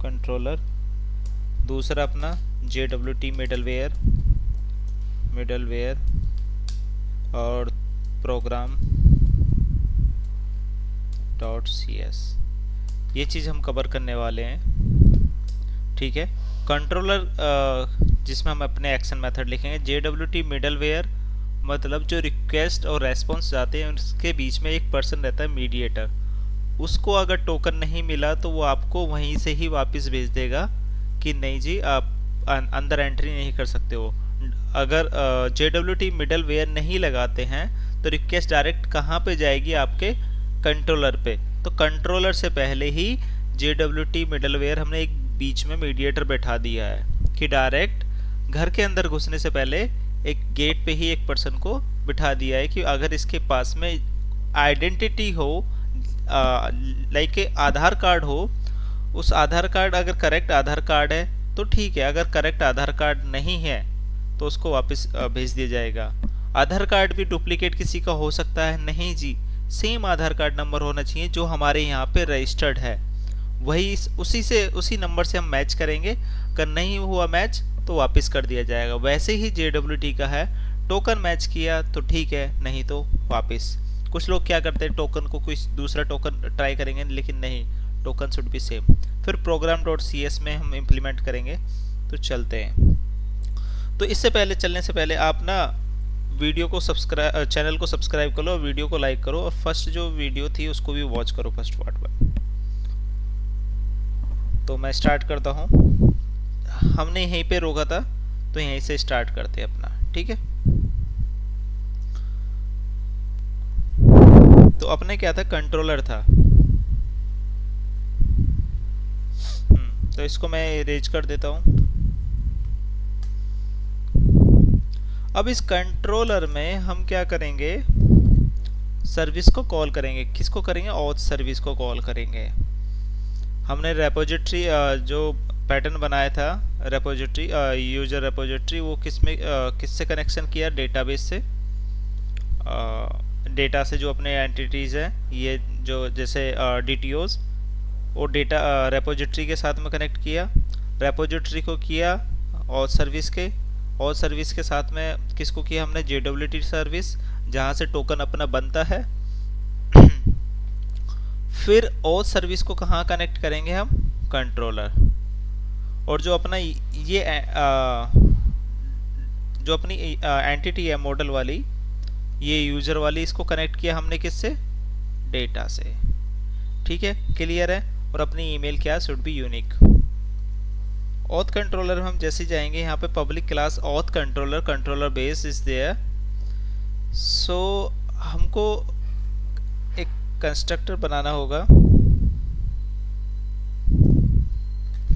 Controller, दूसरा अपना JWT middleware और प्रोग्राम .cs, ये चीज़ हम कवर करने वाले हैं। ठीक है, कंट्रोलर जिसमें हम अपने एक्शन मेथड लिखेंगे। JWT मिडलवेयर मतलब जो रिक्वेस्ट और रेस्पॉन्स जाते हैं उसके बीच में एक पर्सन रहता है मीडिएटर, उसको अगर टोकन नहीं मिला तो वो आपको वहीं से ही वापस भेज देगा कि नहीं जी आप अंदर एंट्री नहीं कर सकते हो। अगर JWT मिडलवेयर नहीं लगाते हैं तो रिक्वेस्ट डायरेक्ट कहाँ पे जाएगी, आपके कंट्रोलर पे। तो कंट्रोलर से पहले ही JWT मिडलवेयर हमने एक बीच में मीडिएटर बैठा दिया है कि डायरेक्ट घर के अंदर घुसने से पहले एक गेट पे ही एक पर्सन को बिठा दिया है कि अगर इसके पास में आइडेंटिटी हो, लाइक आधार कार्ड हो, उस आधार कार्ड अगर करेक्ट आधार कार्ड है तो ठीक है, अगर करेक्ट आधार कार्ड नहीं है तो उसको वापस भेज दिया जाएगा। आधार कार्ड भी डुप्लीकेट किसी का हो सकता है, नहीं जी, सेम आधार कार्ड नंबर होना चाहिए जो हमारे यहाँ पे रजिस्टर्ड है, वही उसी नंबर से हम मैच करेंगे। अगर नहीं हुआ मैच तो वापस कर दिया जाएगा। वैसे ही JWT का है, टोकन मैच किया तो ठीक है, नहीं तो वापस। कुछ लोग क्या करते हैं, टोकन को कोई दूसरा टोकन ट्राई करेंगे, लेकिन नहीं, टोकन शुड बी सेम। फिर program.cs में हम इम्प्लीमेंट करेंगे। तो चलते हैं। तो इससे पहले, चलने से पहले आप ना वीडियो को चैनल को सब्सक्राइब कर लो, वीडियो को लाइक करो, और फर्स्ट जो वीडियो थी उसको भी वॉच करो, फर्स्ट पार्ट में। तो मैं स्टार्ट करता हूँ। हमने यहीं पे रोका था तो यहीं से स्टार्ट करते हैं अपना, ठीक है। तो अपने क्या था, कंट्रोलर था। तो इसको मैं इरेज कर देता हूँ। अब इस कंट्रोलर में हम क्या करेंगे, सर्विस को कॉल करेंगे। किसको करेंगे, ऑथ सर्विस को कॉल करेंगे। हमने रेपोजिटरी जो पैटर्न बनाया था, रेपोजिटरी यूजर रेपोजिटरी, वो किससे कनेक्शन किया, डेटाबेस से। डेटा से जो अपने एंटिटीज हैं, ये जो जैसे DTOs, वो डेटा रेपोजिटरी के साथ में कनेक्ट किया। रेपोजिटरी को किया ऑथ सर्विस के, ऑथ सर्विस के साथ में किसको किया हमने, JWT सर्विस, जहाँ से टोकन अपना बनता है। फिर ऑथ सर्विस को कहाँ कनेक्ट करेंगे हम, कंट्रोलर। और जो अपना ये जो अपनी एंटिटी है मॉडल वाली, ये यूजर वाली, इसको कनेक्ट किया हमने किससे, डेटा से। ठीक है, क्लियर है। और अपनी ईमेल क्या, should be unique. Auth controller में हम जैसे जाएंगे, यहाँ पे public class auth controller, controller base is there. So हमको एक कंस्ट्रक्टर बनाना होगा,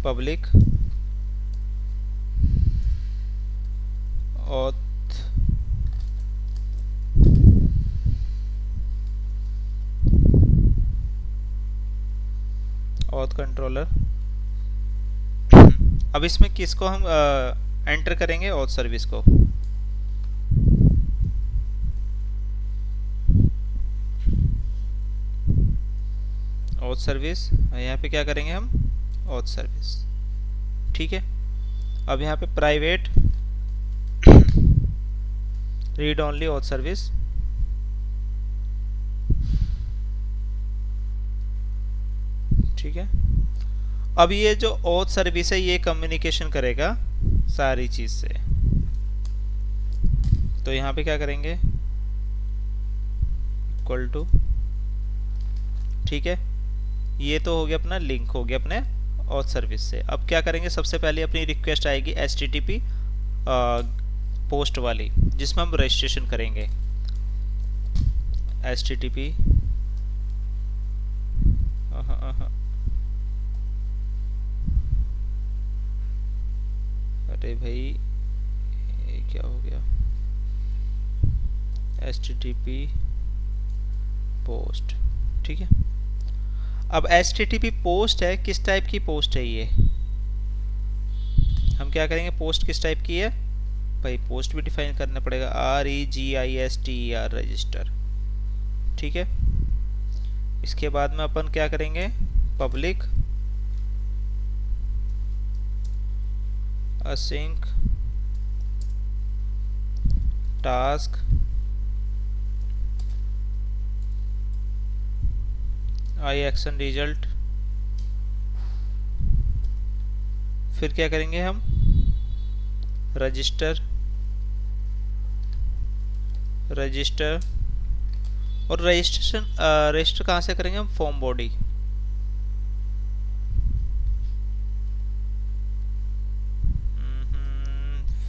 पब्लिक ऑथ कंट्रोलर। अब इसमें किसको हम एंटर करेंगे, ऑथ सर्विस को। ऑथ सर्विस, यहाँ पे क्या करेंगे हम, ऑथ सर्विस। ठीक है। अब यहाँ पे private read only auth service. ठीक है। अब ये जो ऑथ सर्विस है ये कम्युनिकेशन करेगा सारी चीज से। तो यहाँ पे क्या करेंगे, इक्वल टू, ठीक है। ये तो हो गया अपना लिंक, हो गया अपने ऑथ सर्विस से। अब क्या करेंगे, सबसे पहले अपनी रिक्वेस्ट आएगी HTTP पोस्ट वाली, जिसमें हम रजिस्ट्रेशन करेंगे। HTTP अरे भाई ये क्या हो गया, HTTP पोस्ट। ठीक है। अब HTTP पोस्ट है, किस टाइप की पोस्ट है ये, हम क्या करेंगे, पोस्ट किस टाइप की है भाई, पोस्ट भी डिफाइन करना पड़ेगा, REGISTER, रजिस्टर। ठीक है। इसके बाद में अपन क्या करेंगे, public async task iAction result। फिर क्या करेंगे हम, रजिस्टर और रजिस्टर कहाँ से करेंगे हम, फॉर्म बॉडी।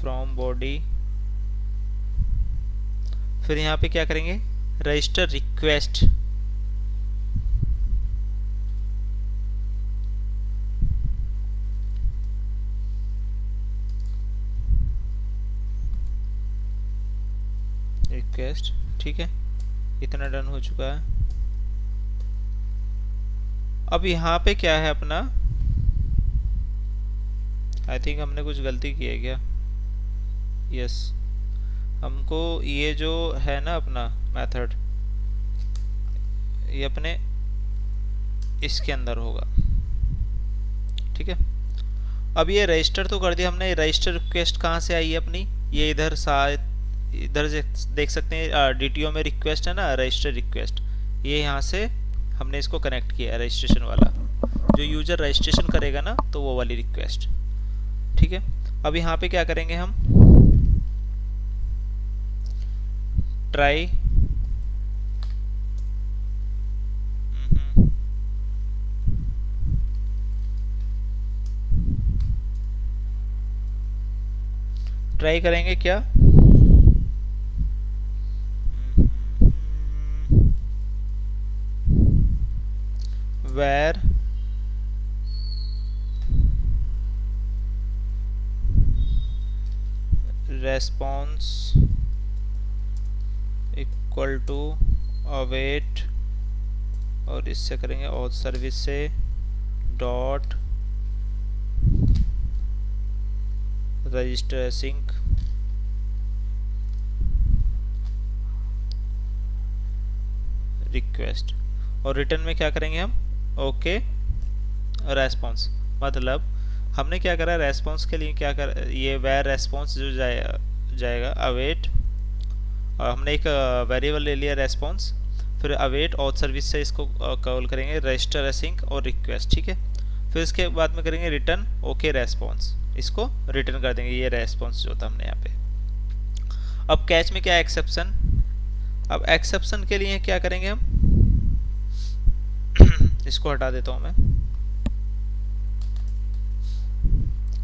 From body. फिर यहाँ पे क्या करेंगे, रजिस्टर रिक्वेस्ट। ठीक है, इतना डन हो चुका है। अब यहाँ पे क्या है अपना, आई थिंक हमने कुछ गलती की है क्या। यस, हमको ये जो है ना अपना मेथड, ये अपने इसके अंदर होगा। ठीक है, अब ये रजिस्टर तो कर दिया हमने। रजिस्टर रिक्वेस्ट कहाँ से आई है अपनी, ये इधर शायद इधर से देख सकते हैं, डीटीओ में रिक्वेस्ट है ना, रजिस्टर रिक्वेस्ट, ये यहाँ से हमने इसको कनेक्ट किया है, रजिस्ट्रेशन वाला। जो यूजर रजिस्ट्रेशन करेगा ना, तो वो वाली रिक्वेस्ट। ठीक है, अब यहाँ पे क्या करेंगे हम, ट्राई ट्राई करेंगे क्या, where response equal to await, और इससे करेंगे auth सर्विस से डॉट रजिस्टर async रिक्वेस्ट, और रिटर्न में क्या करेंगे हम, ओके रेस्पॉन्स। मतलब हमने क्या करा, रेस्पॉन्स के लिए क्या कर, ये वेर रेस्पॉन्स जो जाएगा अवेट, और हमने एक वेरिएबल ले लिया रेस्पॉन्स, फिर अवेट ऑथ सर्विस से इसको कॉल करेंगे रजिस्टर async और रिक्वेस्ट। ठीक है, फिर इसके बाद में करेंगे रिटर्न ओके रेस्पॉन्स, इसको रिटर्न कर देंगे, ये रेस्पॉन्स जो था हमने यहाँ पे। अब कैच में क्या है, एक्सेप्शन। अब एक्सेप्शन के लिए क्या करेंगे हम, इसको हटा देता हूं मैं,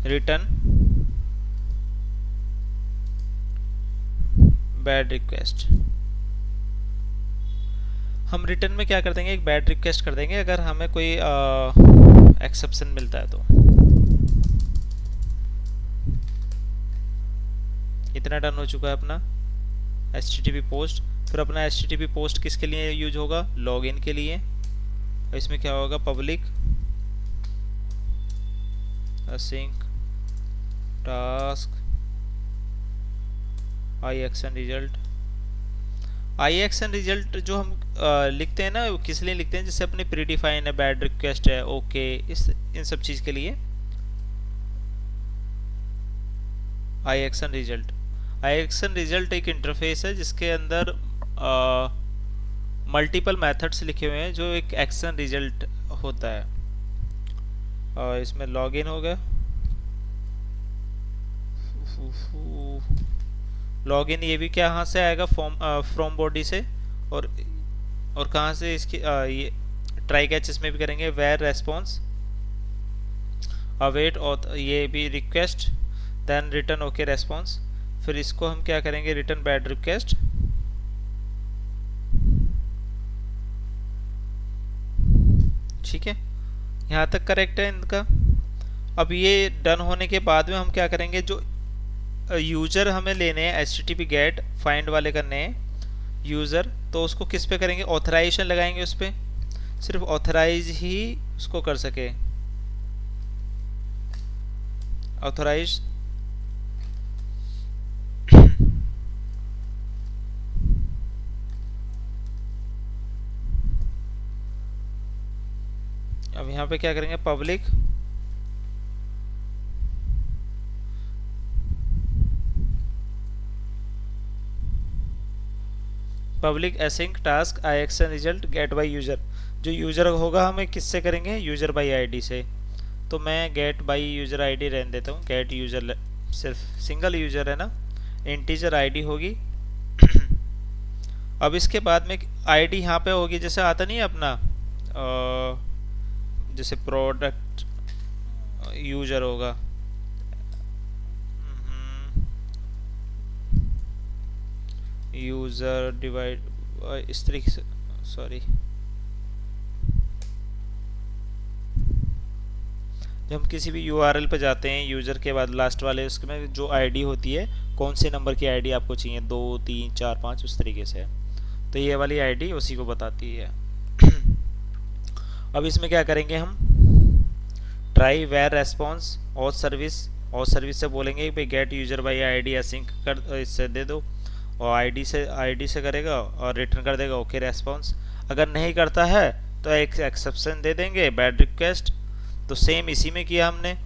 रिटर्न बैड रिक्वेस्ट। हम रिटर्न में क्या कर देंगे, एक बैड रिक्वेस्ट कर देंगे अगर हमें कोई एक्सेप्शन मिलता है तो। इतना डन हो चुका है अपना HTTP पोस्ट। फिर अपना HTTP पोस्ट किसके लिए यूज होगा, लॉगिन के लिए। इसमें क्या होगा, public async task iAction result। iAction result जो हम लिखते हैं ना, किस लिए लिखते हैं, जैसे अपने प्रीडिफाइन है, बैड रिक्वेस्ट है, ओके, इन सब चीज के लिए iAction result। iAction result एक इंटरफेस है जिसके अंदर मल्टीपल मेथड्स लिखे हुए हैं, जो एक एक्शन रिजल्ट होता है। और इसमें लॉगिन हो गया, लॉगिन ये भी क्या यहाँ से आएगा, फ्रॉम बॉडी से, और कहाँ से इसकी ये ट्राई कैच इसमें भी करेंगे, वेयर रेस्पॉन्स अवेट, और ये भी request, then return okay response. फिर इसको हम क्या करेंगे, रिटर्न बैड रिक्वेस्ट। ठीक है, यहाँ तक करेक्ट है इनका। अब ये डन होने के बाद में हम क्या करेंगे, जो यूजर हमें लेने हैं HTTP गेट फाइंड वाले करने हैं यूजर, तो उसको किस पे करेंगे, ऑथराइजेशन लगाएंगे उस पे, सिर्फ ऑथराइज ही उसको कर सके, ऑथराइज। अब यहाँ पे क्या करेंगे, public public async task I action result get by user, जो यूज़र होगा हमें किससे करेंगे, यूज़र बाई आईडी से। तो मैं गेट बाई यूज़र आईडी रहने देता हूँ, गेट यूज़र सिर्फ सिंगल यूज़र है ना, इंटीजर आईडी होगी। अब इसके बाद में आईडी यहाँ पे होगी, जैसे आता नहीं है अपना जैसे प्रोडक्ट यूज़र होगा, यूज़र डिवाइड इस तरीके से, सॉरी, जब हम किसी भी यूआरएल पे जाते हैं यूज़र के बाद लास्ट वाले उसमें जो आईडी होती है, कौन से नंबर की आईडी आपको चाहिए, 2 3 4 5 उस तरीके से है, तो ये वाली आईडी उसी को बताती है। अब इसमें क्या करेंगे हम, ट्राई वेर रेस्पॉन्स और सर्विस से बोलेंगे भाई gate user by ID async कर, इससे दे दो, और आईडी से करेगा और रिटर्न कर देगा ओके रेस्पॉन्स। अगर नहीं करता है तो एक एक्सेप्शन दे देंगे बैड रिक्वेस्ट। तो सेम इसी में किया हमने।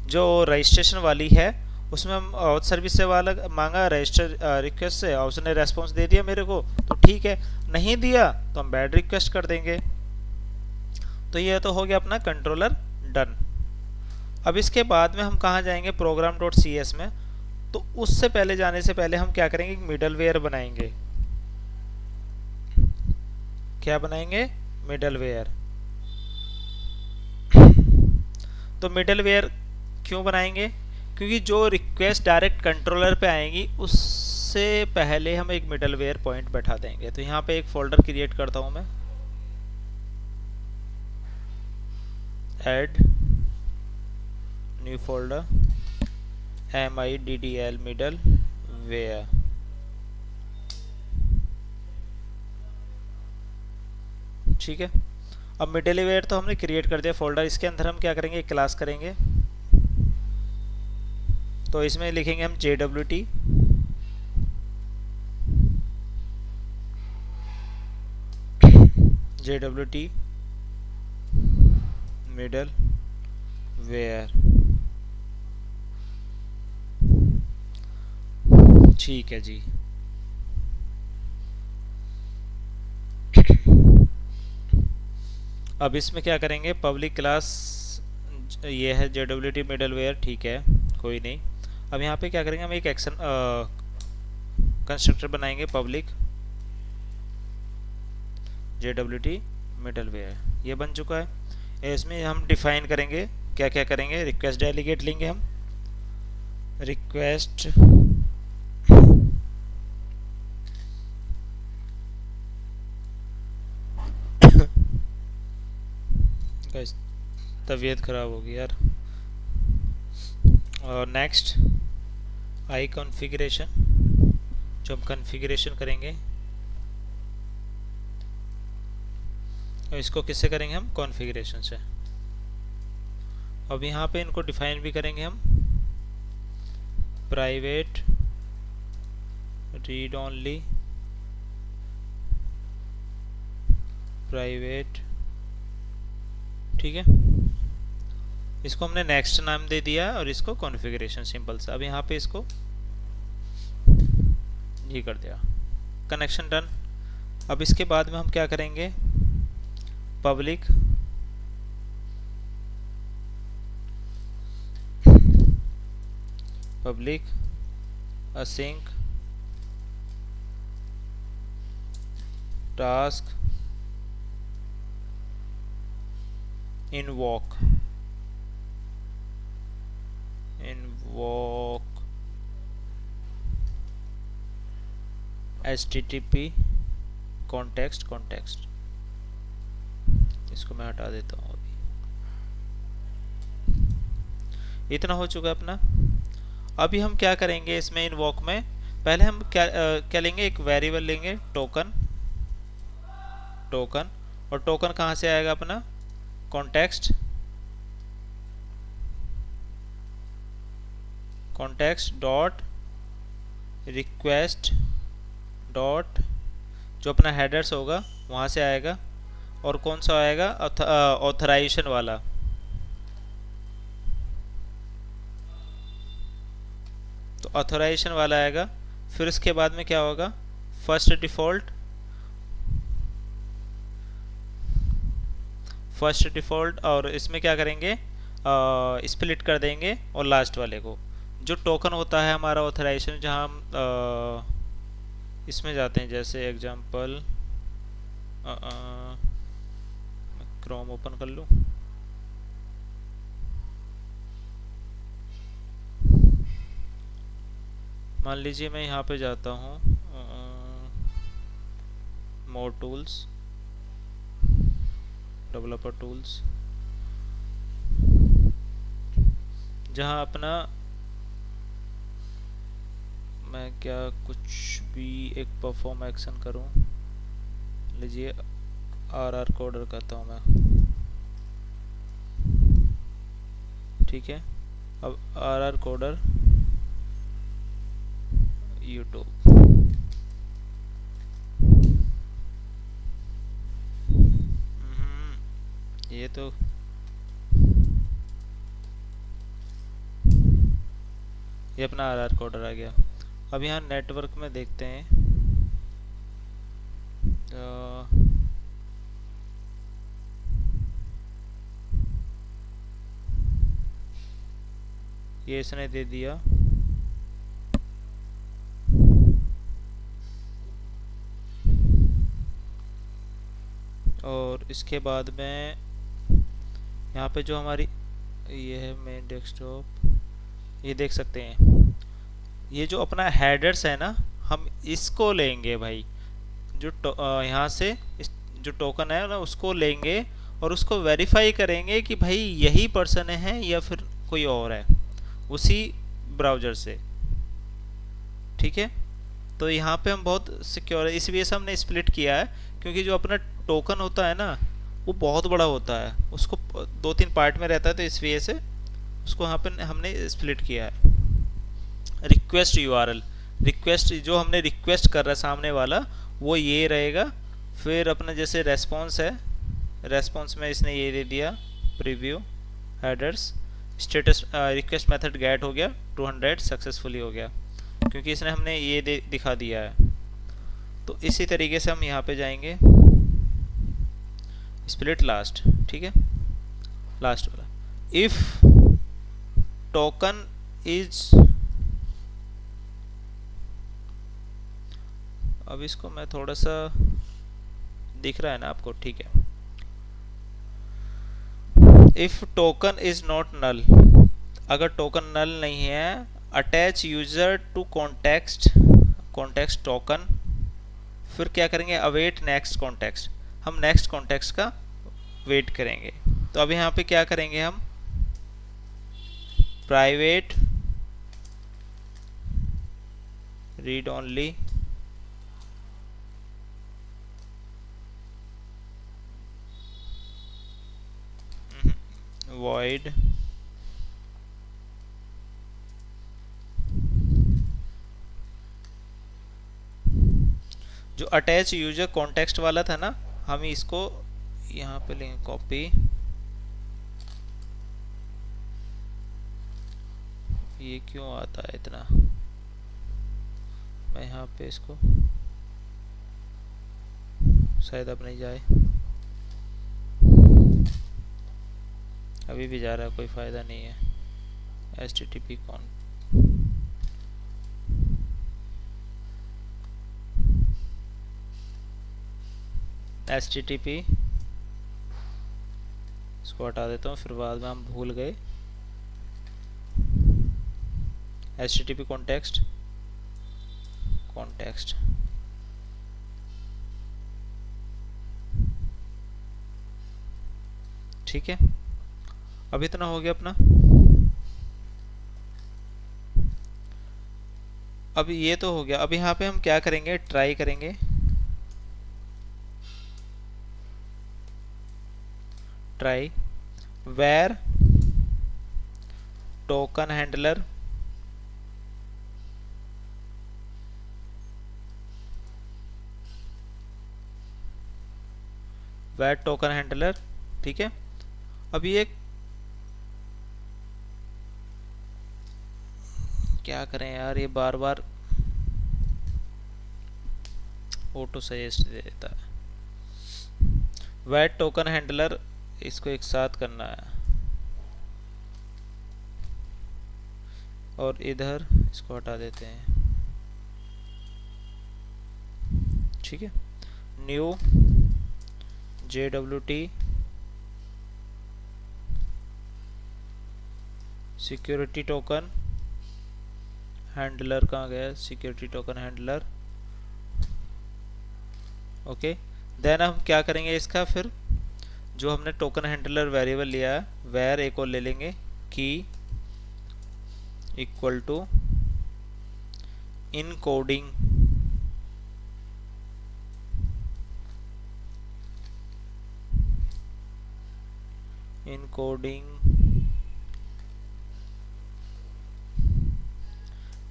जो रजिस्ट्रेशन वाली है उसमें हम ऑथ सर्विस से वाला मांगा रजिस्टर रिक्वेस्ट से, और उसने रेस्पॉन्स दे दिया मेरे को तो ठीक है, नहीं दिया तो हम बैड रिक्वेस्ट कर देंगे। तो ये तो हो गया अपना कंट्रोलर डन। अब इसके बाद में हम कहाँ जाएंगे, प्रोग्राम डॉट सी एस में। तो उससे पहले जाने से पहले हम क्या करेंगे, मिडल वेयर बनाएंगे। क्या बनाएंगे, मिडल वेयर। तो मिडल वेयर क्यों बनाएंगे, क्योंकि जो रिक्वेस्ट डायरेक्ट कंट्रोलर पे आएंगी उससे पहले हम एक मिडल वेयर पॉइंट बैठा देंगे। तो यहाँ पे एक फोल्डर क्रिएट करता हूँ मैं, add new folder middl middleware. ठीक है, अब मिडल वेयर तो हमने क्रिएट कर दिया फोल्डर। इसके अंदर हम क्या करेंगे, एक क्लास करेंगे। तो इसमें लिखेंगे हम JWT मिडल वेयर। ठीक है जी। अब इसमें क्या करेंगे, पब्लिक क्लास ये है JWT मिडल वेयर, ठीक है कोई नहीं। अब यहाँ पे क्या करेंगे, हम एक एक्शन कंस्ट्रक्टर बनाएंगे पब्लिक JWT मिडल वेयर। ये बन चुका है। इसमें हम डिफाइन करेंगे क्या क्या करेंगे, रिक्वेस्ट डेलीगेट लेंगे हम, रिक्वेस्ट तबीयत खराब होगी यार। और नेक्स्ट आई कॉन्फ़िगरेशन, जो हम कॉन्फ़िगरेशन करेंगे और इसको किससे करेंगे, हम कॉन्फ़िगरेशन से। अब यहाँ पे इनको डिफाइन भी करेंगे हम, प्राइवेट रीड ओनली, प्राइवेट, ठीक है। इसको हमने नेक्स्ट नाम दे दिया और इसको कॉन्फ़िगरेशन सिंपल सा। अब यहाँ पे इसको ये कर दिया, कनेक्शन डन। अब इसके बाद में हम क्या करेंगे, public async task invoke http context, इसको मैं हटा देता हूँ अभी। इतना हो चुका अपना। अभी हम क्या करेंगे इसमें, इन्वोक में पहले हम क्या लेंगे, एक वेरिएबल लेंगे टोकन, और टोकन कहाँ से आएगा अपना, कॉन्टेक्स्ट डॉट रिक्वेस्ट डॉट, जो अपना हेडर्स होगा वहाँ से आएगा। और कौन सा आएगा, ऑथराइजेशन वाला, तो ऑथराइजेशन वाला आएगा। फिर उसके बाद में क्या होगा, फर्स्ट डिफ़ॉल्ट और इसमें क्या करेंगे, स्प्लिट कर देंगे और लास्ट वाले को। जो टोकन होता है हमारा ऑथराइजेशन, जहाँ हम इसमें जाते हैं, जैसे एग्जांपल क्रोम ओपन कर लूँ। मान लीजिए मैं यहाँ पे जाता हूँ, मोर टूल्स, डेवलपर टूल्स, जहाँ अपना मैं क्या कुछ भी एक परफॉर्म एक्शन करूँ, लीजिए आर कोडर करता हूँ मैं, ठीक है। अब आर कोडर यूट्यूब, ये तो ये अपना आर कोडर आ गया। अब यहाँ नेटवर्क में देखते हैं, ये इसने दे दिया, और इसके बाद में यहाँ पे जो हमारी ये है मेन डेस्कटॉप, ये देख सकते हैं, ये जो अपना हेडर्स है ना, हम इसको लेंगे भाई, जो यहाँ से जो टोकन है ना उसको लेंगे और उसको वेरीफाई करेंगे कि भाई यही पर्सन है या फिर कोई और है, उसी ब्राउज़र से, ठीक है। तो यहाँ पे हम बहुत सिक्योर है, इस वजह से हमने स्प्लिट किया है, क्योंकि जो अपना टोकन होता है ना वो बहुत बड़ा होता है, उसको 2-3 पार्ट में रहता है, तो इस वजह से उसको यहाँ पे हमने स्प्लिट किया है। रिक्वेस्ट यूआरएल, रिक्वेस्ट जो हमने रिक्वेस्ट कर रहा है सामने वाला, वो ये रहेगा। फिर अपना जैसे रेस्पॉन्स है, रेस्पॉन्स में इसने ये दे दिया preview headers, status request method gate हो गया 200 सक्सेसफुली हो गया, क्योंकि इसने हमने ये दिखा दिया है। तो इसी तरीके से हम यहाँ पे जाएंगे, स्प्लिट लास्ट, ठीक है, लास्ट वाला, इफ टोकन इज, अब इसको मैं थोड़ा सा, दिख रहा है ना आपको, ठीक है। If token is not null, अगर टोकन नल नहीं है, attach user to context token, फिर क्या करेंगे, अवेट नेक्स्ट कॉन्टेक्स्ट, हम नेक्स्ट कॉन्टेक्स्ट का वेट करेंगे। तो अभी यहाँ पे क्या करेंगे, हम प्राइवेट रीड ओनली void जो अटैच यूजर कॉन्टेक्स्ट वाला था ना, हम इसको यहाँ पे लेंगे कॉपी, ये क्यों आता है इतना, मैं यहाँ पे इसको शायद अब नहीं जाए, अभी भी जा रहा है, कोई फ़ायदा नहीं है। http कौन, http इसको हटा देता हूँ, फिर बाद में हम भूल गए। http कॉन्टेक्स्ट, ठीक है। अब इतना हो गया अपना। अब ये तो हो गया, अब यहाँ पे हम क्या करेंगे, ट्राई करेंगे, ट्राई वेर टोकन हैंडलर ठीक है। अब ये क्या करें यार, ये बार बार ऑटो सजेस्ट दे देता है। वैट टोकन हैंडलर, इसको एक साथ करना है और इधर इसको हटा देते हैं। ठीक है, new JWT security token handler, कहाँ गया security token handler. Okay, then हम क्या करेंगे इसका, फिर जो हमने टोकन हैंडलर वेरिएबल लिया है, वेर एक और ले लेंगे, की equal to encoding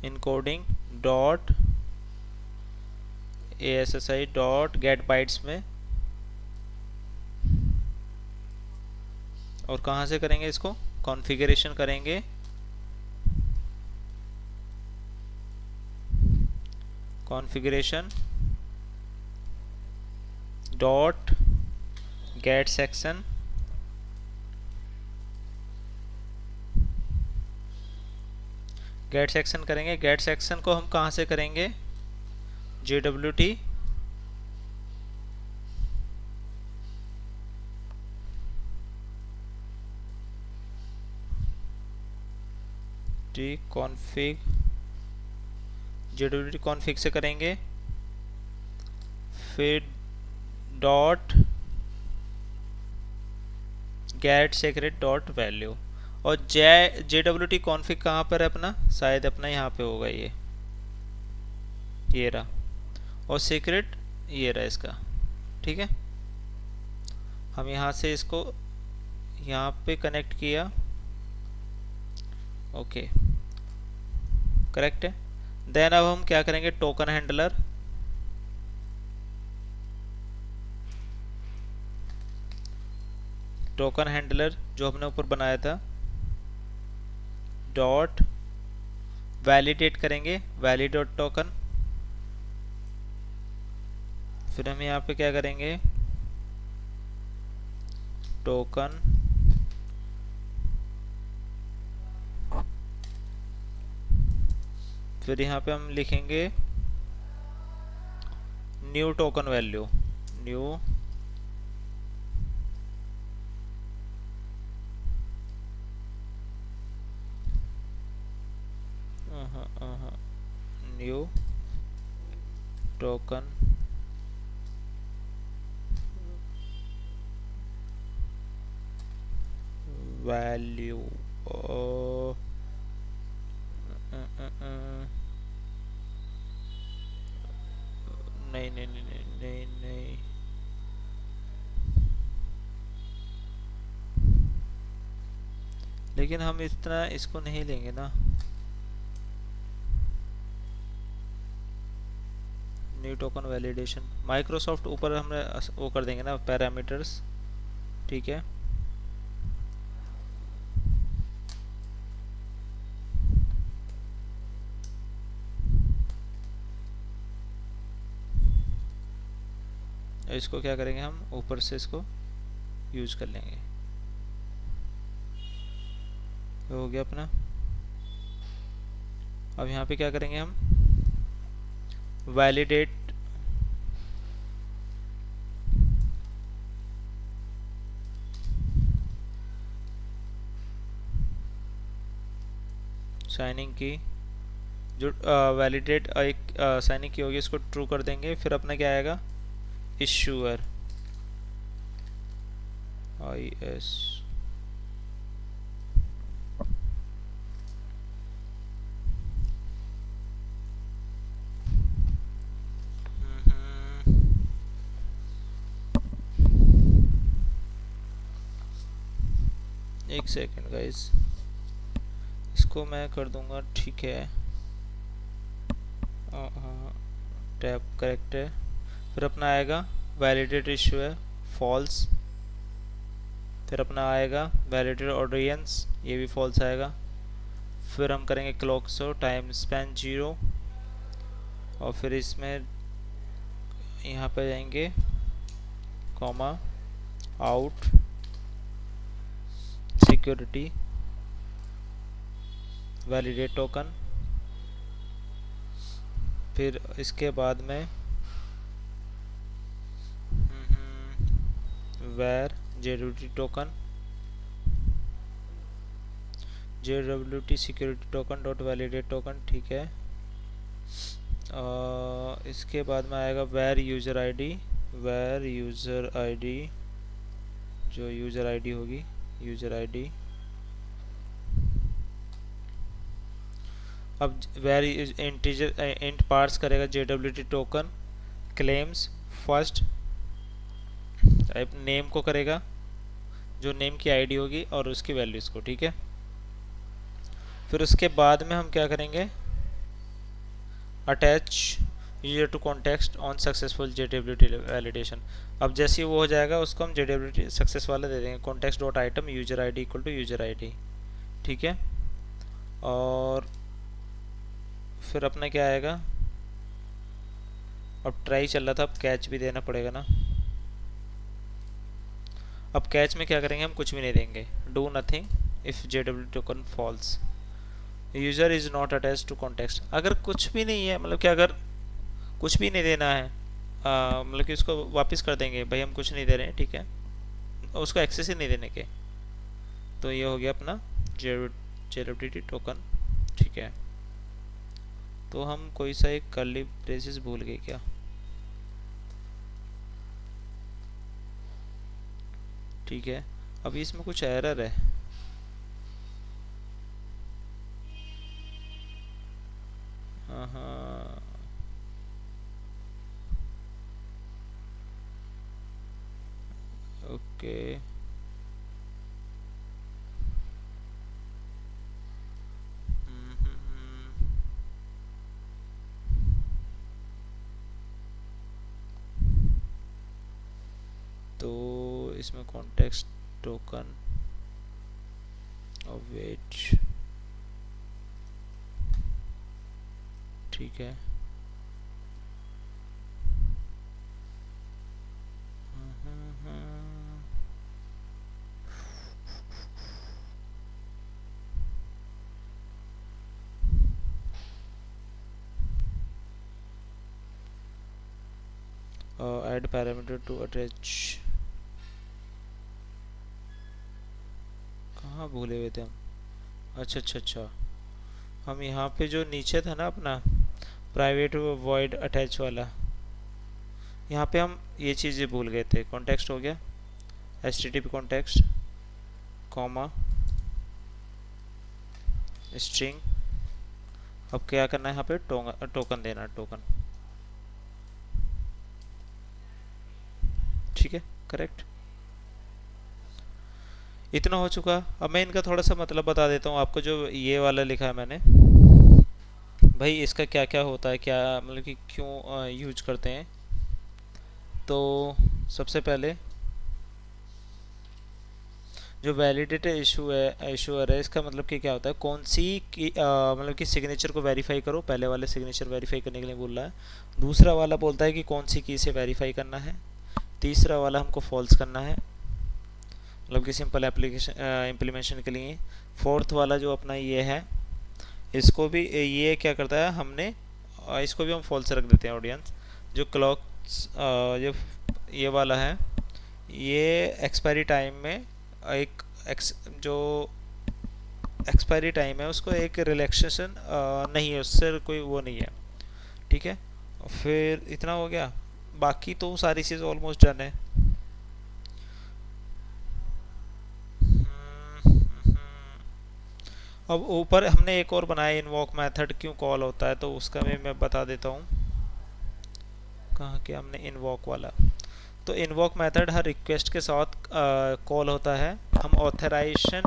encoding dot ASSI डॉट गेट बाइट्स में। और कहाँ से करेंगे इसको, कॉन्फ़िगरेशन करेंगे, configuration dot get section, get section करेंगे। गेट सेक्शन को हम कहाँ से करेंगे, JWT कॉन्फ़िग, JWT कॉन्फ़िग से करेंगे, फिर dot get secret dot value. और JWT कॉन्फ़िग कहाँ पर है अपना, शायद अपना यहाँ पे होगा, ये रहा, और सीक्रेट ये रहा इसका। ठीक है, हम यहाँ से इसको यहाँ पे कनेक्ट किया। ओके, करेक्ट है। देन अब हम क्या करेंगे, टोकन हैंडलर, टोकन हैंडलर जो हमने ऊपर बनाया था, डॉट वैलिडेट करेंगे, वैलिडेट टोकन। फिर हम यहाँ पे क्या करेंगे, टोकन फिर यहाँ पे हम लिखेंगे new token value, new new token value. नहीं नहीं नहीं नहीं नहीं नहीं, लेकिन हम इतना इसको नहीं लेंगे ना, न्यू टोकन वैलिडेशन माइक्रोसॉफ्ट ऊपर हमने वो कर देंगे ना, पैरामीटर्स। ठीक है, इसको क्या करेंगे, हम ऊपर से इसको यूज कर लेंगे। हो गया अपना। अब यहाँ पे क्या करेंगे, हम वैलिडेट साइनिंग की, जो वैलिडेट एक साइनिंग की होगी इसको ट्रू कर देंगे। फिर अपना क्या आएगा, इश्यूअर IS एक सेकेंड गाइस, इसको मैं कर दूंगा। ठीक है, टैब करेक्ट है। फिर अपना आएगा वैलिडेट इशू है फॉल्स। फिर अपना आएगा वैलिडेट ऑडियंस, ये भी फॉल्स आएगा। फिर हम करेंगे क्लॉक सो टाइम स्पैन 0, और फिर इसमें यहाँ पे जाएंगे, comma, out security validate token, फिर इसके बाद में where JWT token, JWT security token dot validate token, ठीक है। इसके बाद में आएगा where user ID, where user ID, जो user ID होगी, user ID। अब where integer int पार्स करेगा JWT token claims first type name को करेगा, जो नेम की आईडी होगी और उसकी वैल्यूज़ को, ठीक है। फिर उसके बाद में हम क्या करेंगे, attach user to context on successful JWT validation. अब जैसे ही वो हो जाएगा उसको हम JWT सक्सेस वाला दे देंगे, context dot item user ID equal to user ID, ठीक है। और फिर अपना क्या आएगा, अब ट्राई चल रहा था, अब कैच भी देना पड़ेगा ना। अब कैच में क्या करेंगे, हम कुछ भी नहीं देंगे, do nothing if JWT token false, user is not attach to context. अगर कुछ भी नहीं है, मतलब कि अगर कुछ भी नहीं देना है, मतलब कि उसको वापस कर देंगे, भाई हम कुछ नहीं दे रहे हैं, ठीक है, उसको एक्सेस ही नहीं देने के। तो ये हो गया अपना JWT टोकन, ठीक है। तो हम कोई सा एक कर्ली ब्रेसेस भूल गए क्या, ठीक है। अभी इसमें कुछ एरर है, हाँ, ओके, तो इसमें कॉन्टेक्स्ट टोकन और वेट, ठीक है। ऐड पैरामीटर टू अटैच, कहाँ भूले हुए थे हम, अच्छा अच्छा अच्छा, हम यहाँ पे जो नीचे था ना अपना प्राइवेट वॉइड अटैच वाला, यहाँ पे हम ये चीज़ें भूल गए थे। कॉन्टेक्स्ट हो गया, HTTP कॉन्टेक्स्ट, कॉमा, स्ट्रिंग। अब क्या करना है, यहाँ पे टोकन देना, टोकन, ठीक है, करेक्ट। इतना हो चुका। अब मैं इनका थोड़ा सा मतलब बता देता हूँ आपको। जो ये वाला लिखा है मैंने, भाई इसका क्या क्या होता है, क्या मतलब कि क्यों यूज करते हैं। तो सबसे पहले जो वैलिडेट इशूअर है, इसका मतलब कि क्या होता है, कौन सी की मतलब कि सिग्नेचर को वेरीफाई करो। पहले वाले सिग्नेचर वेरीफाई करने के लिए बोल रहा है, दूसरा वाला बोलता है कि कौन सी की से वेरीफाई करना है, तीसरा वाला हमको फॉल्स करना है, मतलब कि सिंपल एप्लीकेशन इम्प्लीमेंटेशन के लिए। फोर्थ वाला जो अपना ये है, इसको भी ये क्या करता है, हमने इसको भी हम फॉल्स रख देते हैं ऑडियंस। जो क्लॉक जो ये वाला है, ये एक्सपायरी टाइम में एक जो एक्सपायरी टाइम है उसको एक रिलैक्सेशन नहीं है, उससे कोई वो नहीं है, ठीक है। फिर इतना हो गया, बाकी तो सारी चीज़ ऑलमोस्ट डन है। अब ऊपर हमने एक और बनाया, इन्वॉक मेथड क्यों कॉल होता है, तो उसका भी मैं बता देता हूँ। कहाँ के हमने इन्वॉक वाला, तो इन्वॉक मेथड हर रिक्वेस्ट के साथ कॉल होता है। हम ऑथराइजेशन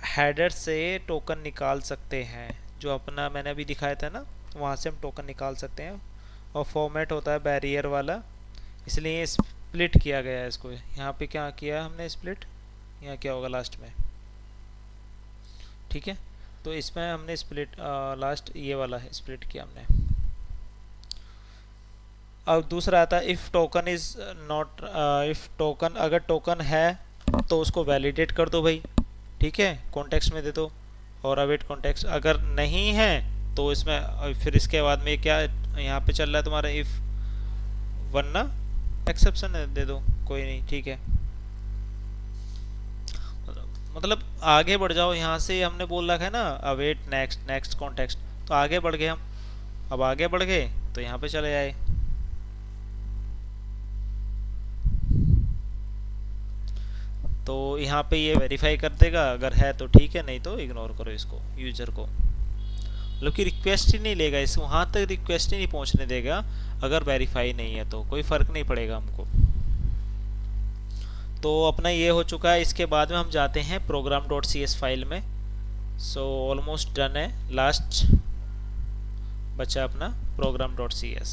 हेडर से टोकन निकाल सकते हैं, जो अपना मैंने अभी दिखाया था ना, वहाँ से हम टोकन निकाल सकते हैं। और फॉर्मेट होता है बैरियर वाला, इसलिए स्प्लिट किया गया है इसको। यहाँ पे क्या किया हमने, स्प्लिट, यहाँ क्या होगा लास्ट में, ठीक है। तो इसमें हमने स्प्लिट लास्ट ये वाला है, स्प्लिट किया हमने। अब दूसरा आता है if token is not, if token, अगर टोकन है तो उसको वैलिडेट कर दो भाई, ठीक है, कॉन्टेक्स्ट में दे दो और अवेट कॉन्टेक्स्ट। अगर नहीं है तो इसमें फिर इसके बाद में क्या यहाँ पे चल रहा है तुम्हारा इफ़, वरना एक्सेप्शन दे दो, कोई नहीं, ठीक है। मतलब आगे बढ़ जाओ, यहाँ से हमने बोल रखा है ना अवेट नेक्स्ट नेक्स्ट कॉन्टेक्स्ट, तो आगे बढ़ गए हम। अब आगे बढ़ गए तो यहाँ पे चले आए, तो यहाँ पे ये वेरीफाई कर देगा, अगर है तो ठीक है, नहीं तो इग्नोर करो इसको, यूजर को। मतलब कि रिक्वेस्ट ही नहीं लेगा, इस वहाँ तक रिक्वेस्ट ही नहीं पहुँचने देगा अगर वेरीफाई नहीं है, तो कोई फ़र्क नहीं पड़ेगा हमको। तो अपना ये हो चुका है। इसके बाद में हम जाते हैं program dot C S file में। सो ऑलमोस्ट डन है, लास्ट बचा अपना प्रोग्राम डॉट सी एस।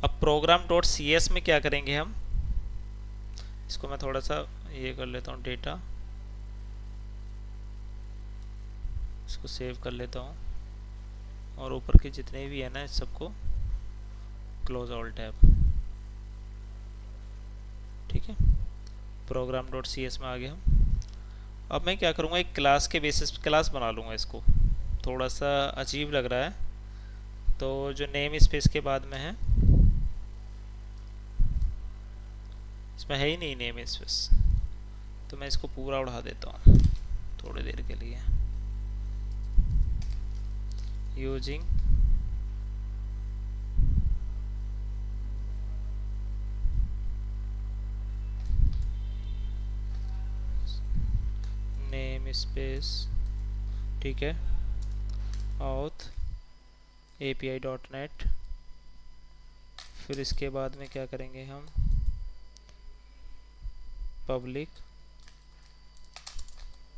अब प्रोग्राम डॉट सी एस में क्या करेंगे हम, इसको मैं थोड़ा सा ये कर लेता हूँ, डेटा इसको सेव कर लेता हूँ, और ऊपर के जितने भी है ना इस सबको क्लोज ऑल टैब, ठीक है। प्रोग्राम डॉट सी एस में आ गए हम। अब मैं क्या करूँगा, एक क्लास के बेसिस पे क्लास बना लूँगा। इसको थोड़ा सा अजीब लग रहा है, तो जो नेम स्पेस के बाद में है, इसमें है ही नहीं नेम स्पेस, तो मैं इसको पूरा उड़ा देता हूँ थोड़ी देर के लिए। यूजिंग नेम स्पेस, ठीक है, auth api.net। फिर इसके बाद में क्या करेंगे हम, पब्लिक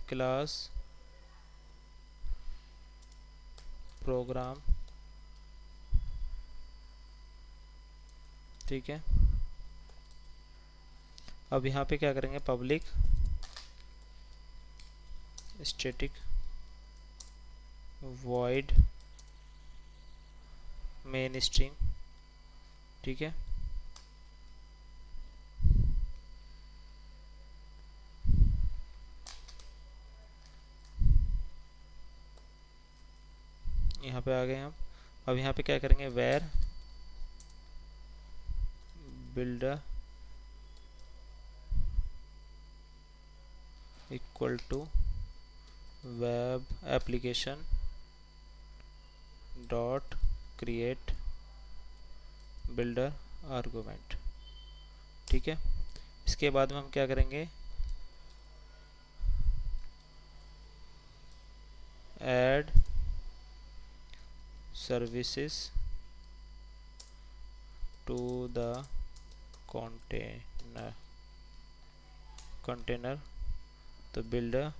क्लास प्रोग्राम, ठीक है। अब यहाँ पे क्या करेंगे, public static void main string, ठीक है। यहाँ पे आ गए हम। अब यहाँ पे क्या करेंगे, var builder equal to web application dot create builder argument, ठीक है। इसके बाद में हम क्या करेंगे, add services to the container तो बिल्डर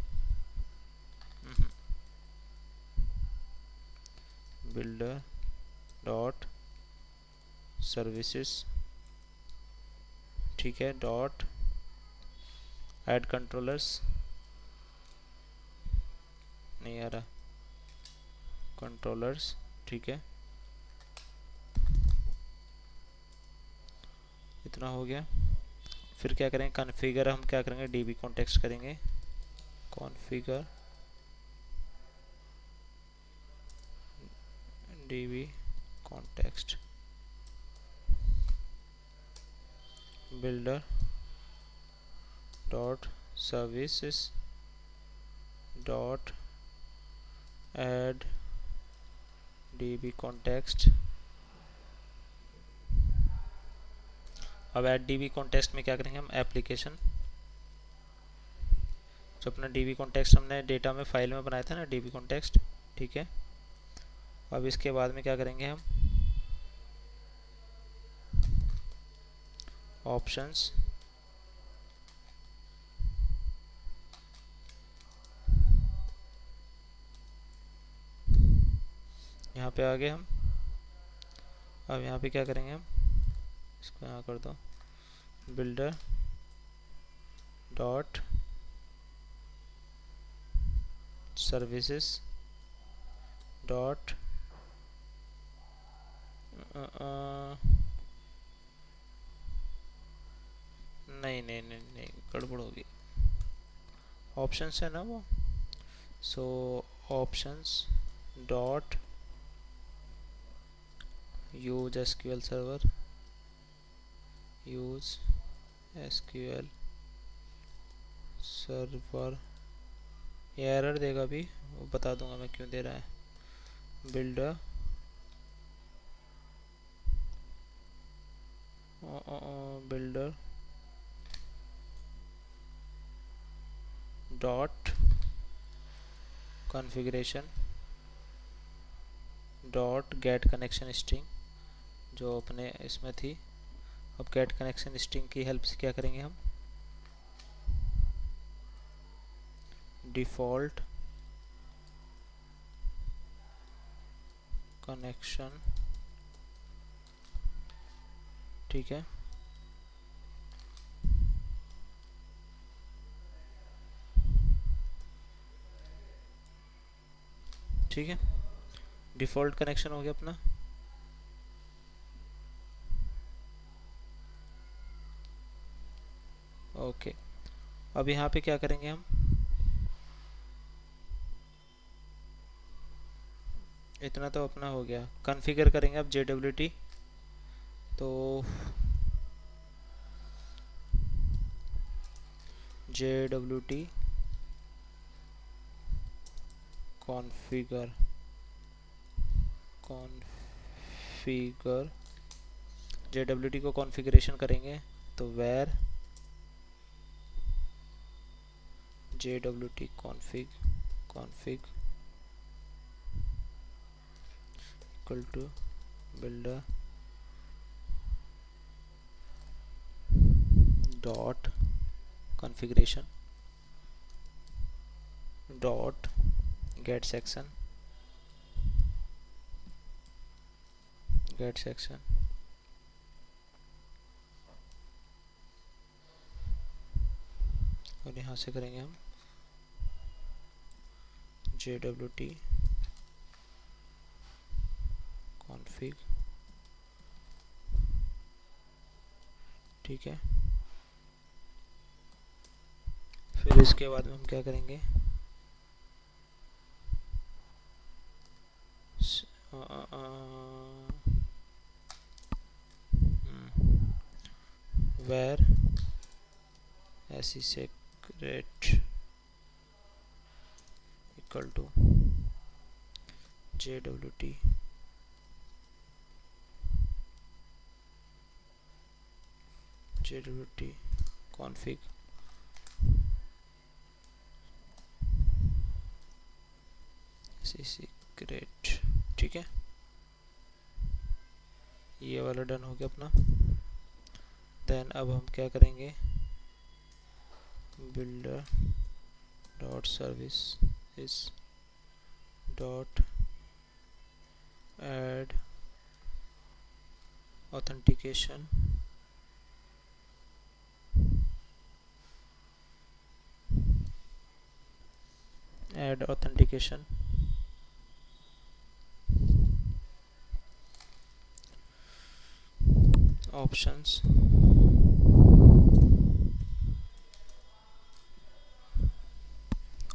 डॉट सर्विसेज, ठीक है, डॉट ऐड कंट्रोलर्स, नहीं आ रहा, कंट्रोलर्स, ठीक है। इतना हो गया। फिर क्या करेंगे, कॉन्फ़िगर, हम क्या करेंगे, डीबी कॉन्टेक्स्ट करेंगे, configure dB context builder dot services dot add dB context. अब ऐड डीबी कॉन्टेक्स्ट में क्या करेंगे हम, एप्लीकेशन, जो अपना डीबी कॉन्टेक्स्ट हमने डेटा में फाइल में बनाया था ना, डीबी कॉन्टेक्स्ट, ठीक है। अब इसके बाद में क्या करेंगे हम, ऑप्शंस, यहाँ पे आ गए हम। अब यहाँ पे क्या करेंगे हम, इसको यहाँ कर दो, बिल्डर डॉट सर्विसेज डॉट नहीं नहीं नहीं नहीं, गड़बड़ होगी। ऑप्शंस है ना वो, so options dot use SQL server, use SQL server. ये एरर देगा भी, वो बता दूंगा मैं क्यों दे रहा है। Builder builder dot configuration dot get connection string जो अपने इसमें थी। अब गेट कनेक्शन स्ट्रिंग की हेल्प से क्या करेंगे हम, डिफ़ॉल्ट कनेक्शन, ठीक है। ठीक है, डिफ़ॉल्ट कनेक्शन हो गया अपना। ओके, अब यहाँ पे क्या करेंगे हम, इतना तो अपना हो गया। कॉन्फ़िगर करेंगे अब JWT, तो JWT कॉन्फ़िगर कॉन्फ़िगर JWT को कॉन्फ़िगरेशन करेंगे तो where JWT config equal to builder dot configuration dot get section और यहाँ से करेंगे हम JWT config, ठीक है। फिर इसके बाद में हम क्या करेंगे, where secret equal to JWT config secret, ठीक है। ये वाला डन हो गया अपना। देन अब हम क्या करेंगे, builder dot services dot add authentication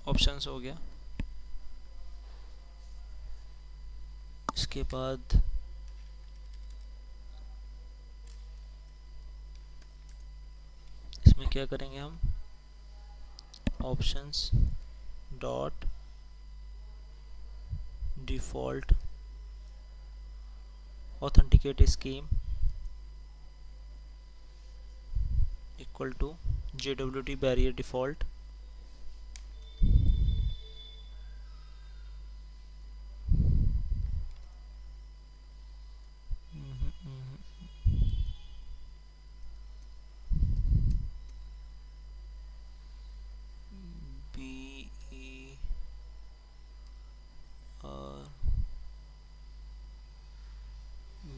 options हो गया। इसके बाद इसमें क्या करेंगे हम, options dot default authenticate scheme equal to JWT bearer default,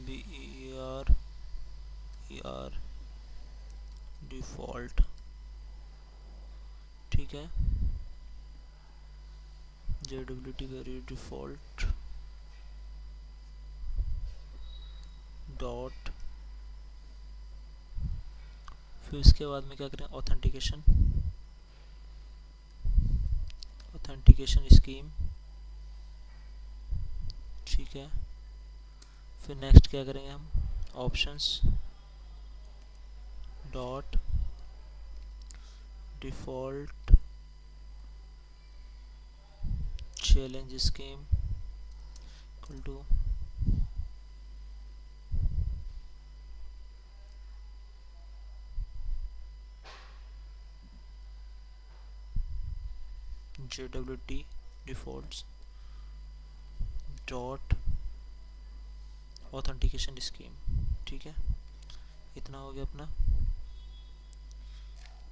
BER default, ठीक है। JWT बैरियर डिफ़ॉल्ट डॉट, फिर इसके बाद में क्या करें, ऑथेंटिकेशन, ऑथेंटिकेशन स्कीम, ठीक है। फिर नेक्स्ट क्या करेंगे हम, options dot default challenge scheme equal to JWT defaults dot authentication scheme, ठीक है। इतना हो गया अपना।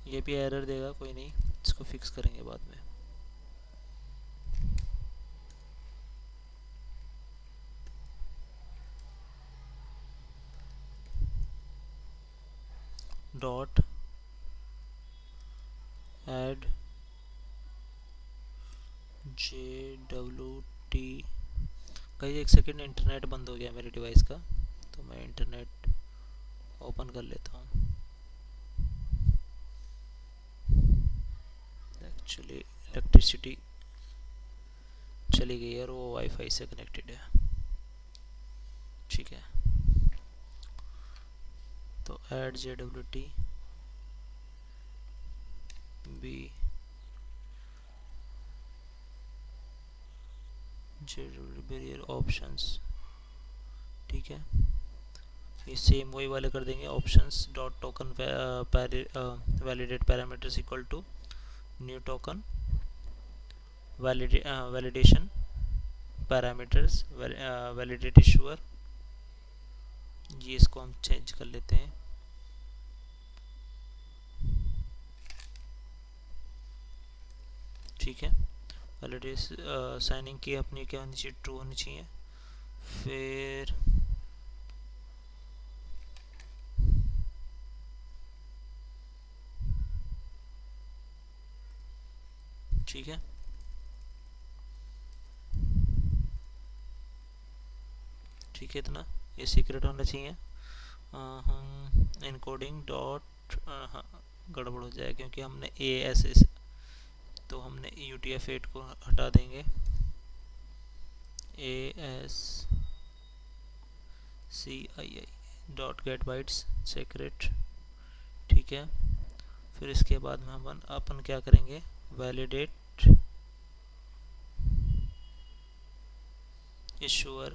ये भी एरर देगा, कोई नहीं, इसको फिक्स करेंगे बाद में। डॉट ऐड JWT, कहीं एक सेकेंड, इंटरनेट बंद हो गया मेरे डिवाइस का, तो मैं इंटरनेट ओपन कर लेता हूँ। एक्चुअली इलेक्ट्रिसिटी चली गई है और वो वाईफाई से कनेक्टेड है, ठीक है। तो add JWT B JWT bearer options, ठीक है। ये सेम वही वाले कर देंगे, options dot token validate parameters equal to new token validation parameters validate issuer, ये इसको हम चेंज कर लेते हैं, ठीक है। वैलिडेट साइनिंग की अपनी क्या होनी चाहिए, ट्रू होनी चाहिए। फिर ठीक है, ठीक है, इतना ये सीक्रेट होना चाहिए। हम इनकोडिंग डॉट, गड़बड़ हो जाए क्योंकि हमने ASS, तो हमने UTF-8 को हटा देंगे, ASCII dot get bytes secret, ठीक है। फिर इसके बाद में हम अपन क्या करेंगे, वैलिडेट इशूअर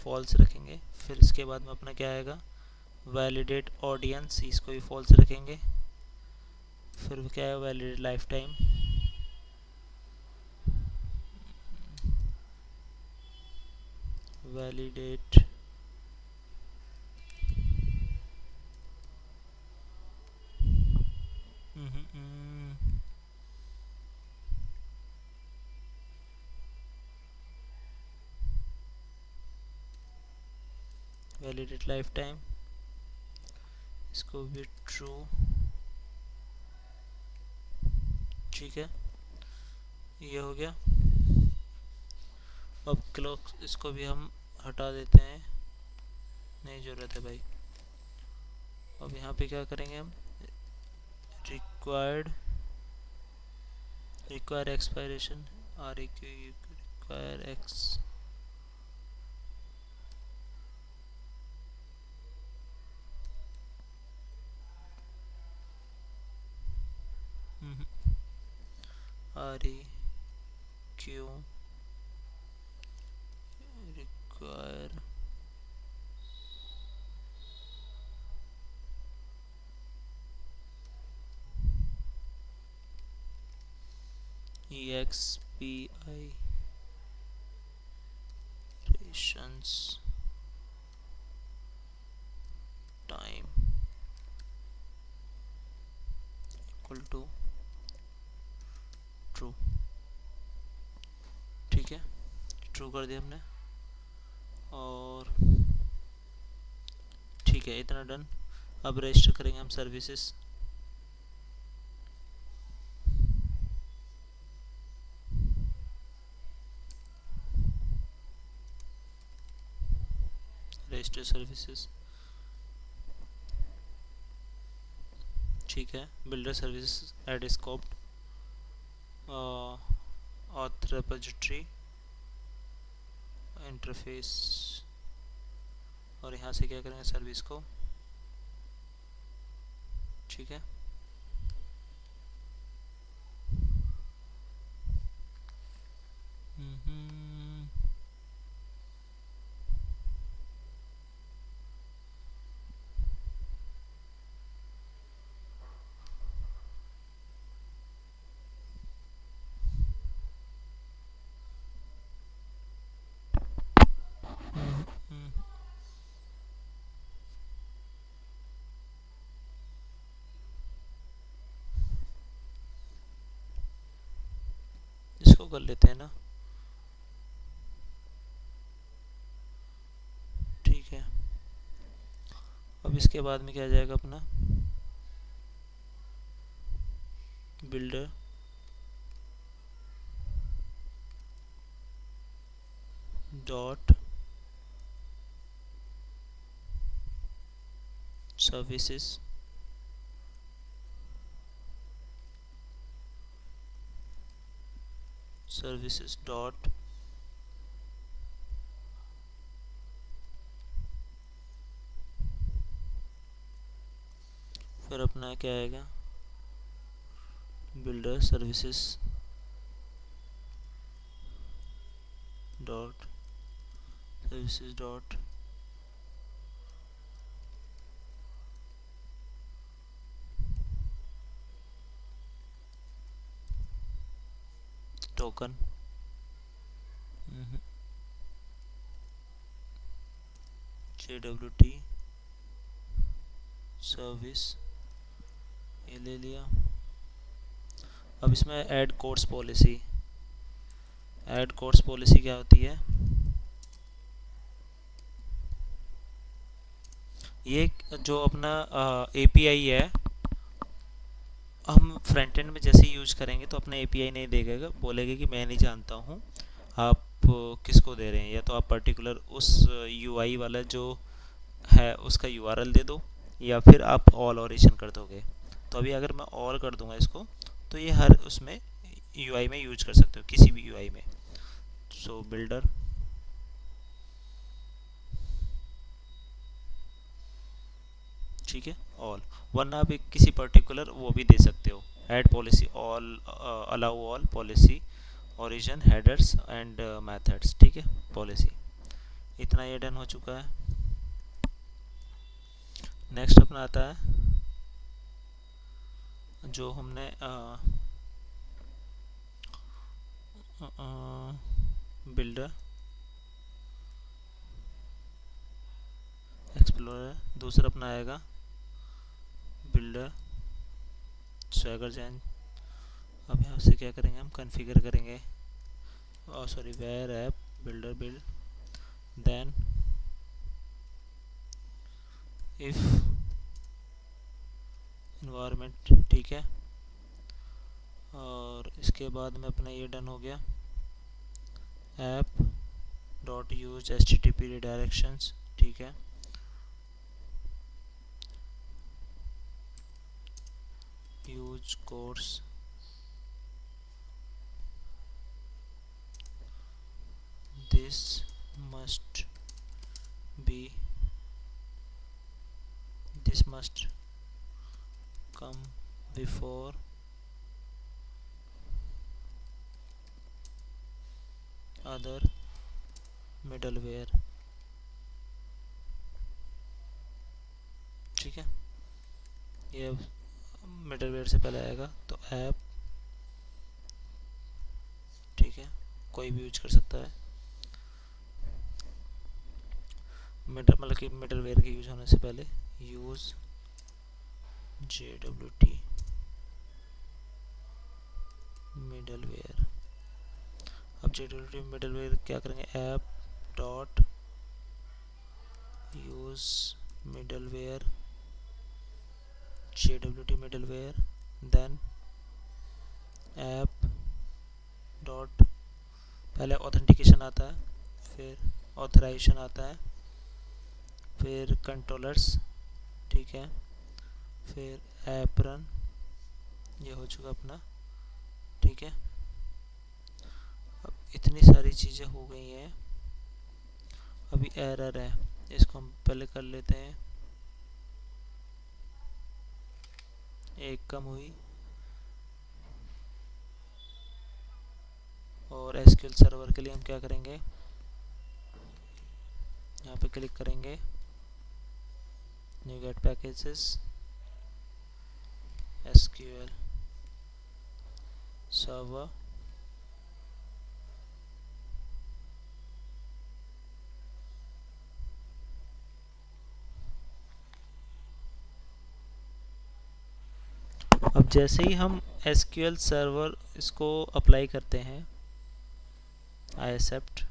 फॉल्स रखेंगे। फिर इसके बाद में अपना क्या आएगा, वैलिडेट ऑडियंस, इसको भी फॉल्स रखेंगे। फिर क्या है, validate life time, validate validate life time, इसको भी ट्रू, ठीक है। ये हो गया। अब क्लॉक इसको भी हम हटा देते हैं, नहीं ज़रूरत है भाई। अब यहाँ पे क्या करेंगे हम, require expiration require X, REQ require EXPI time equal to true, ठीक है। ट्रू कर दिया हमने, और ठीक है, इतना डन। अब रजिस्टर करेंगे हम सर्विसेज, लिस्ट सर्विसेज, ठीक है। Builder service add scope, auth repository, interface, और यहाँ से क्या करेंगे सर्विस को, ठीक है। इसको कर लेते हैं ना, ठीक है। अब इसके बाद में क्या आ जाएगा अपना, builder dot services, services dot फिर अपना क्या आएगा, builder services dot services dot token, JWT service, ये ले लिया। अब इसमें add course policy, add course policy क्या होती है, ये जो अपना API है, हम फ्रंट एंड में जैसे यूज करेंगे तो अपना API नहीं देगा, बोलेगा कि मैं नहीं जानता हूँ आप किसको दे रहे हैं, या तो आप पर्टिकुलर उस UI वाला जो है उसका URL दे दो, या फिर आप ऑल ओरिजिन कर दोगे। तो अभी अगर मैं ऑल कर दूंगा इसको, तो ये हर उसमें UI में यूज कर सकते हो, किसी भी UI में। सो बिल्डर ठीक है ऑल, वरना आप एक किसी पर्टिकुलर वो भी दे सकते हो, add policy all, allow all policy origin headers and methods, ठीक है पॉलिसी। इतना ये डन हो चुका है। नेक्स्ट अपना आता है जो हमने बिल्डर एक्सप्लोरर, दूसरा अपना आएगा बिल्डर स्वैगर जैन। अब यहाँ से क्या करेंगे हम, कॉन्फ़िगर करेंगे, sorry var app builder build, then if environment, ठीक है। और इसके बाद में अपना ये डन हो गया, ऐप डॉट यूज HTTP रिडायरेक्शंस, ठीक है। Use course, this must be, this must come before other middleware, ठीक है। ये मिडलवेयर से पहले आएगा, तो ऐप, ठीक है, कोई भी यूज कर सकता है, मतलब कि मिडलवेयर के यूज होने से पहले यूज JWT मिडलवेयर। अब JWT मिडलवेयर क्या करेंगे, app dot use middleware JWT middleware, then app dot, पहले ऑथेंटिकेशन आता है, फिर ऑथराइजेशन आता है, फिर कंट्रोलर्स, ठीक है, फिर एप्रन, ये हो चुका अपना, ठीक है। अब इतनी सारी चीज़ें हो गई हैं, अभी एरर है, इसको हम पहले कर लेते हैं। एक कम हुई, और एसक्यूएल सर्वर के लिए हम क्या करेंगे, यहाँ पे क्लिक करेंगे, NuGet packages, SQL server, अब जैसे ही हम एसक्यूएल सर्वर इसको अप्लाई करते हैं, आई एक्सेप्ट,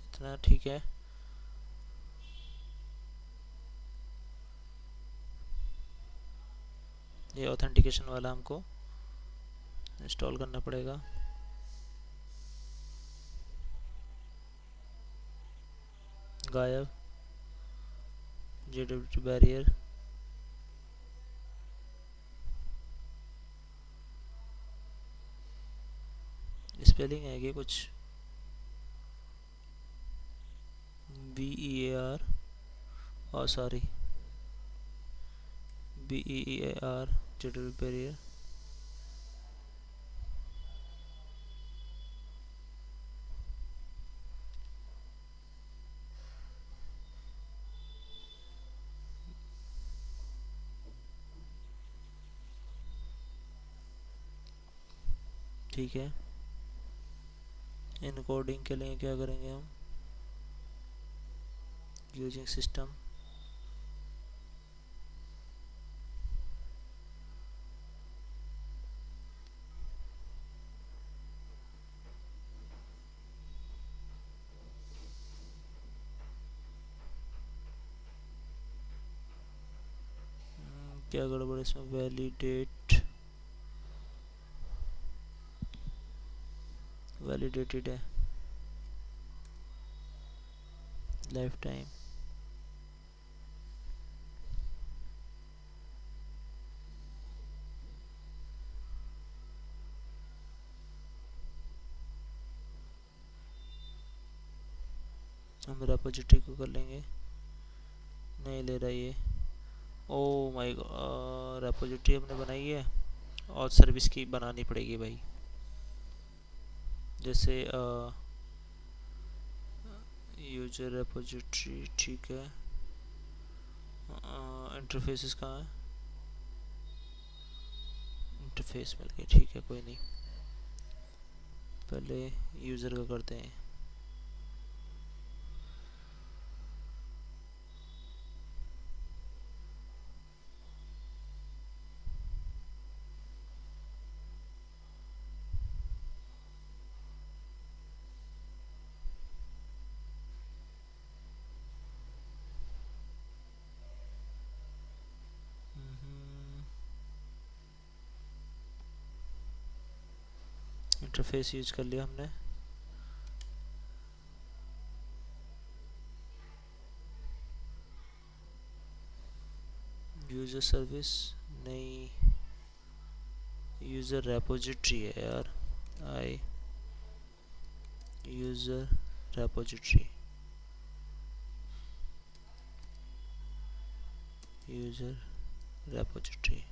इतना ठीक है। ये ऑथेंटिकेशन वाला हमको इंस्टॉल करना पड़ेगा। गायब, JWT बैरियर, स्पेलिंग है कि कुछ BEAR, और सॉरी BEAR, JWT बैरियर, ठीक है। इनकोडिंग के लिए क्या करेंगे हम, यूजिंग सिस्टम, क्या गड़बड़ इसमें, वैलिडेटेड है, लाइफ टाइम, हम रेपोजिटरी को कर लेंगे, नहीं ले रहा ये, ओ माय गॉड, रेपोजिटरी हमने बनाई है और सर्विस की बनानी पड़ेगी भाई। जैसे यूजर रेपोजिटरी, ठीक है, इंटरफेसेस कहाँ है, इंटरफेस मिल गई, ठीक है, कोई नहीं, पहले यूज़र का करते हैं। इंटरफेस यूज कर लिया हमने, यूजर सर्विस नहीं, यूजर रेपोजिटरी है यार, आई यूजर रेपोजिटरी, यूजर रेपोजिटरी,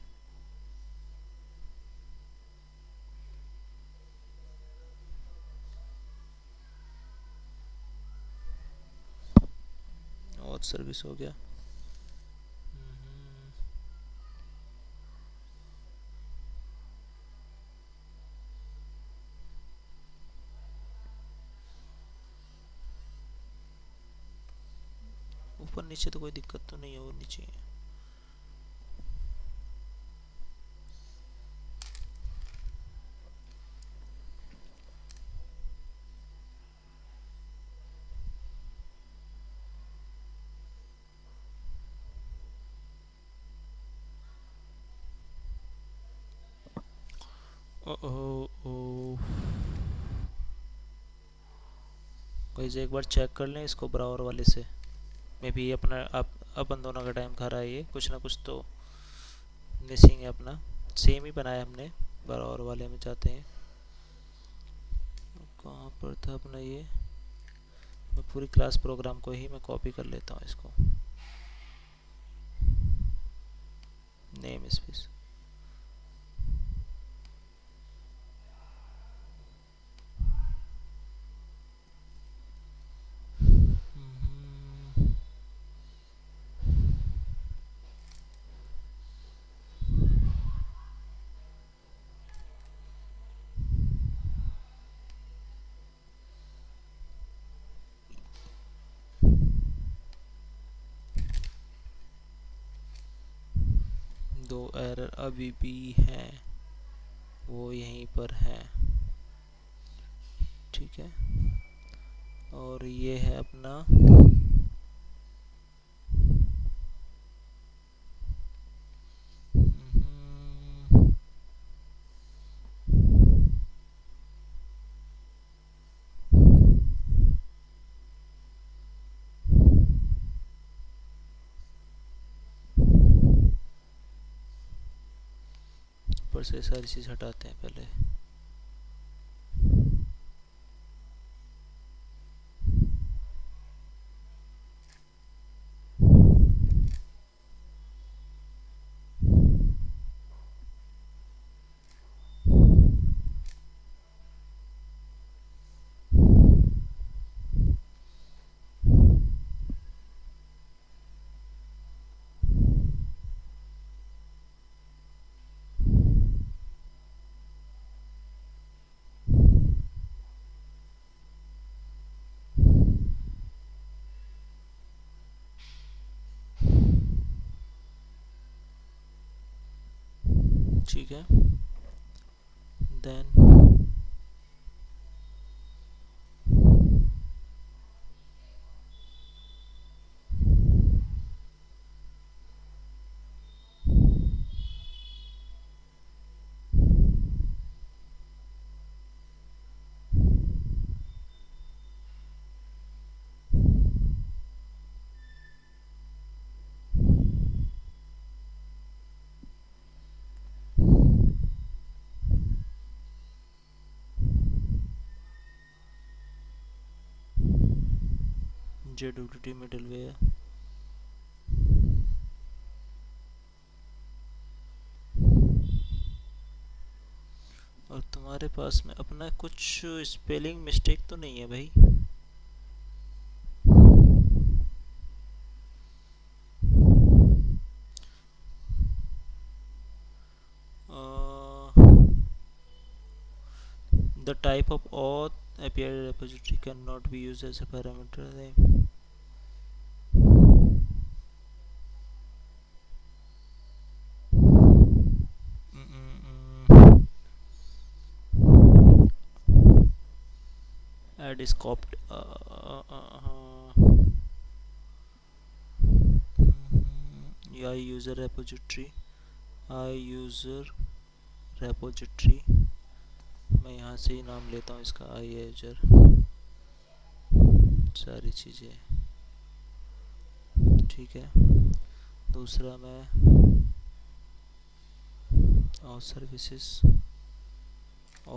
और सर्विस हो गया। ऊपर नीचे तो कोई दिक्कत तो नहीं होनी चाहिए। गाइस एक बार चेक कर लें इसको ब्राउज़र वाले से। मे बी अपना आप अपन दोनों का टाइम खा रहा है, ये कुछ ना कुछ तो मिसिंग है अपना। सेम ही बनाया हमने, ब्राउज़र वाले में जाते हैं। कहाँ पर था अपना ये, मैं पूरी क्लास प्रोग्राम को ही मैं कॉपी कर लेता हूँ इसको। नेम स्पेस, दो एरर अभी भी हैं, वो यहीं पर हैं। ठीक है, और ये है अपना ऊपर से सारी चीज़ हटाते हैं पहले। ठीक है, देन JWT मिडलवेयर। और तुम्हारे पास में अपना कुछ स्पेलिंग मिस्टेक तो नहीं है भाई? The type of auth API repository cannot be used as a parameter name. Add scoped I user repository, I user repository। मैं यहाँ से ही नाम लेता हूँ इसका, I user। सारी चीज़ें ठीक है। दूसरा मैं और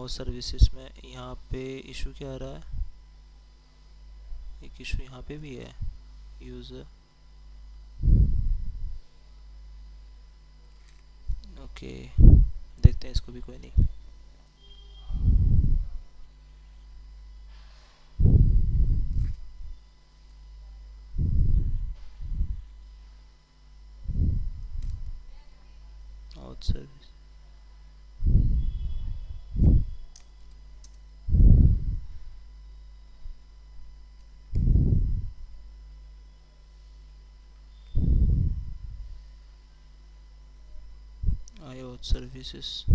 सर्विसेज में यहाँ पे इशू क्या आ रहा है, एक इशू यहाँ पे भी है, यूज़र। ओके, देखते हैं इसको भी, कोई नहीं। आउट सर्विस, आई आउट सर्विसेज।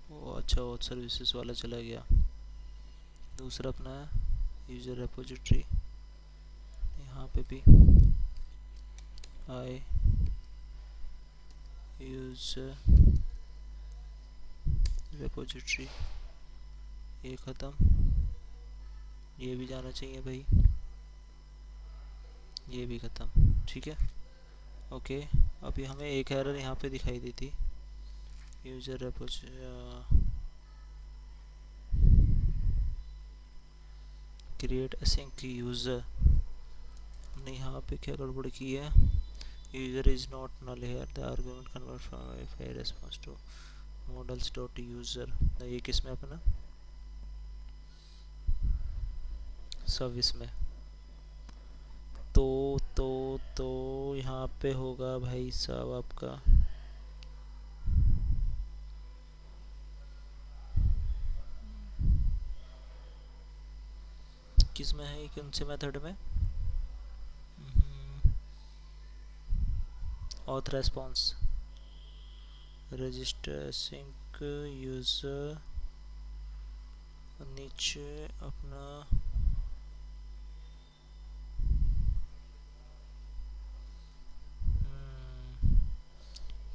वो अच्छा, आउट सर्विसेज वाला चला गया। दूसरा अपना यूज़र रेपोजिटरी, यहाँ पे भी आई यूज़र रिपोजिटरी, ये ख़त्म, ये भी जाना चाहिए भाई, ये भी ख़त्म। ठीक है, ओके। अभी हमें एक एरर यहाँ पे दिखाई दी थी, यूज़र क्रिएट असिंक यूज़र, हमने यहाँ पे क्या गड़बड़ की है, user is not null here, the argument convert from verify response to models dot user. ये किस में अपना सर्विस में, तो यहाँ पे होगा भाई साहब आपका किस में है, कौन से मेथड में, auth response, register sync user, नीचे अपना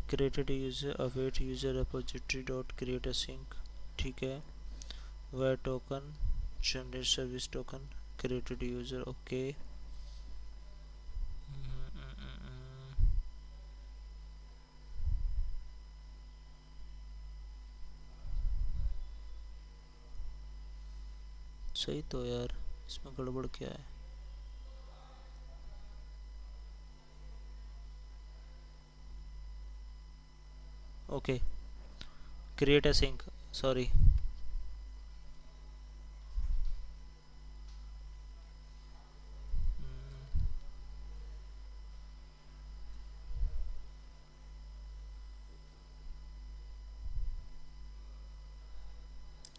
created user await user repository dot create async. ठीक है, where token generate service token created user, okay. सही तो यार, इसमें गड़बड़ क्या है, ओके। क्रिएट असिंक, सॉरी,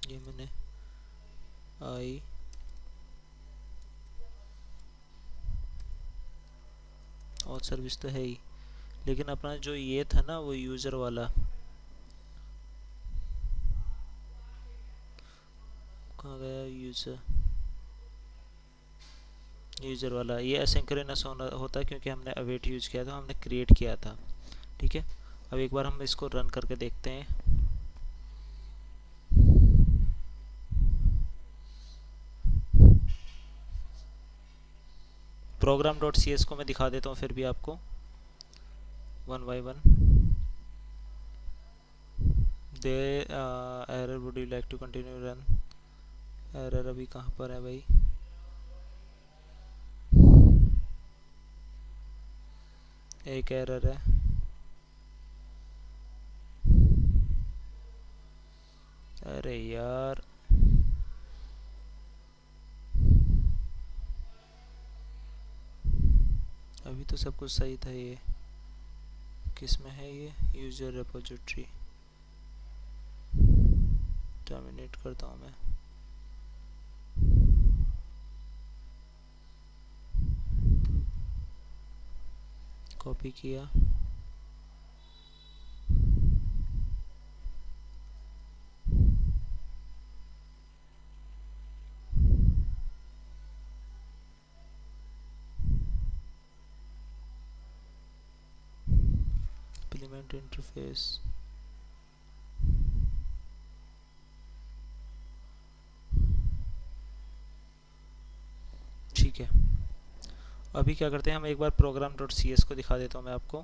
ये मैंने आई और सर्विस तो है ही, लेकिन अपना जो ये था ना वो यूज़र वाला, कहाँ गया यूज़र वाला, ये एसिंक्रोनस होता है क्योंकि हमने अवेट यूज़ किया था, हमने क्रिएट किया था। ठीक है, अब एक बार हम इसको रन करके देखते हैं। प्रोग्राम डॉट सी एस को मैं दिखा देता हूँ फिर भी आपको वन बाई वन। दे error, would you like to continue run, error अभी कहाँ पर है भाई, एक एरर है, अरे यार अभी तो सब कुछ सही था। ये किस में है, ये यूज़र रिपोजिटरी, टर्मिनेट करता हूँ मैं। कॉपी किया, इम्प्लीमेंट इंटरफेस, ठीक है। अभी क्या करते हैं, हम एक बार प्रोग्राम डॉट सी एस को दिखा देता हूँ मैं आपको,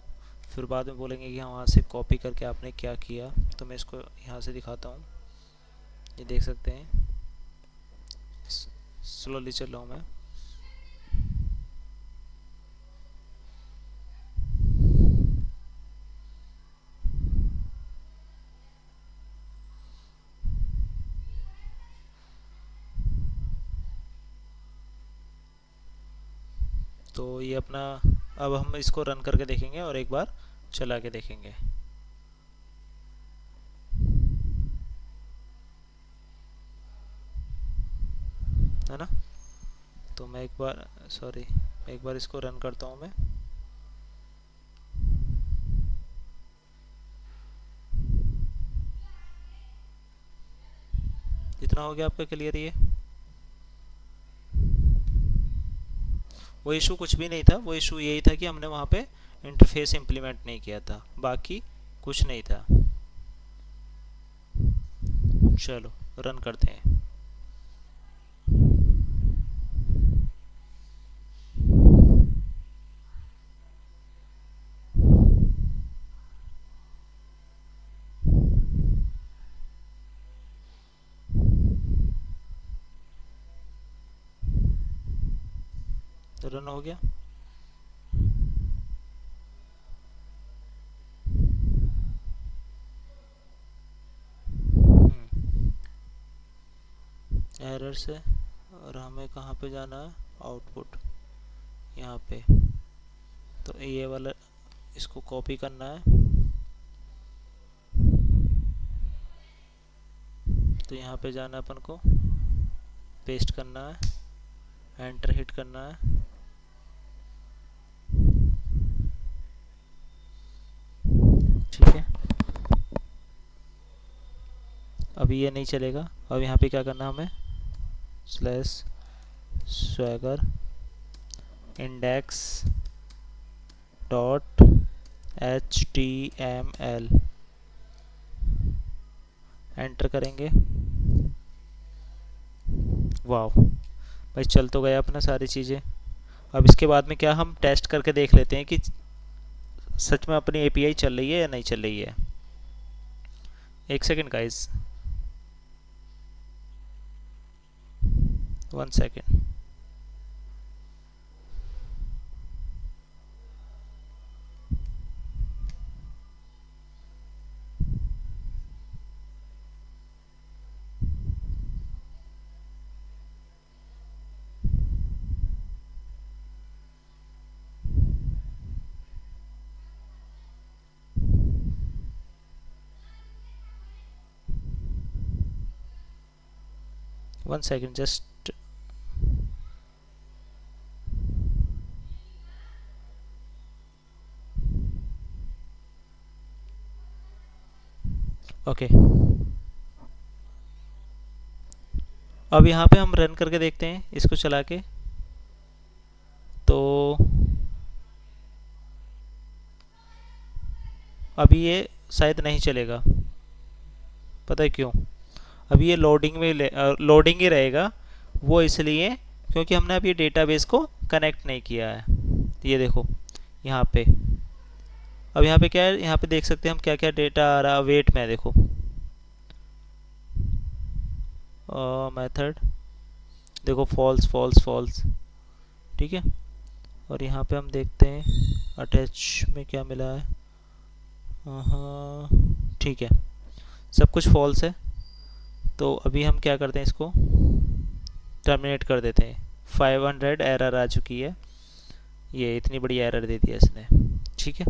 फिर बाद में बोलेंगे कि हाँ वहाँ से कॉपी करके आपने क्या किया, तो मैं इसको यहाँ से दिखाता हूँ। ये देख सकते हैं, स्लोली चल रहा हूँ मैं। तो ये अपना, अब हम इसको रन करके देखेंगे और एक बार चला के देखेंगे, है ना। तो मैं एक बार, सॉरी, एक बार इसको रन करता हूँ मैं। कितना हो गया आपका क्लियर, ये वो इशू कुछ भी नहीं था, वो इशू यही था कि हमने वहाँ पे इंटरफेस इम्प्लीमेंट नहीं किया था, बाकी कुछ नहीं था। चलो रन करते हैं। रन हो गया। एरर से, और हमें कहाँ पे जाना है, आउटपुट यहाँ पे। तो ये वाला इसको कॉपी करना है, तो यहाँ पे जाना है अपन को, पेस्ट करना है, एंटर हिट करना है। ठीक है, अभी ये नहीं चलेगा। अब यहाँ पे क्या करना है हमें, slash swagger index dot HTML enter करेंगे। वाह भाई, चल तो गया अपना सारी चीज़ें। अब इसके बाद में क्या, हम टेस्ट करके देख लेते हैं कि सच में अपनी API चल रही है या नहीं चल रही है। एक second guys, 1 second. One second just. Okay, अब यहाँ पे हम रन करके देखते हैं इसको चला के। तो अभी ये शायद नहीं चलेगा, पता है क्यों? अभी ये लोडिंग में लोडिंग ही रहेगा। वो इसलिए क्योंकि हमने अभी डेटाबेस को कनेक्ट नहीं किया है। ये देखो यहाँ पे, अब यहाँ पे क्या है, यहाँ पे देख सकते हैं हम क्या क्या डेटा आ रहा है। वेट में देखो, मेथड देखो, फॉल्स फॉल्स फॉल्स। ठीक है, और यहाँ पे हम देखते हैं अटैच में क्या मिला है। हाँ ठीक है, सब कुछ फॉल्स है। तो अभी हम क्या करते हैं, इसको टर्मिनेट कर देते हैं। 500 एरर आ चुकी है, ये इतनी बड़ी एरर दे दिया इसने। ठीक है,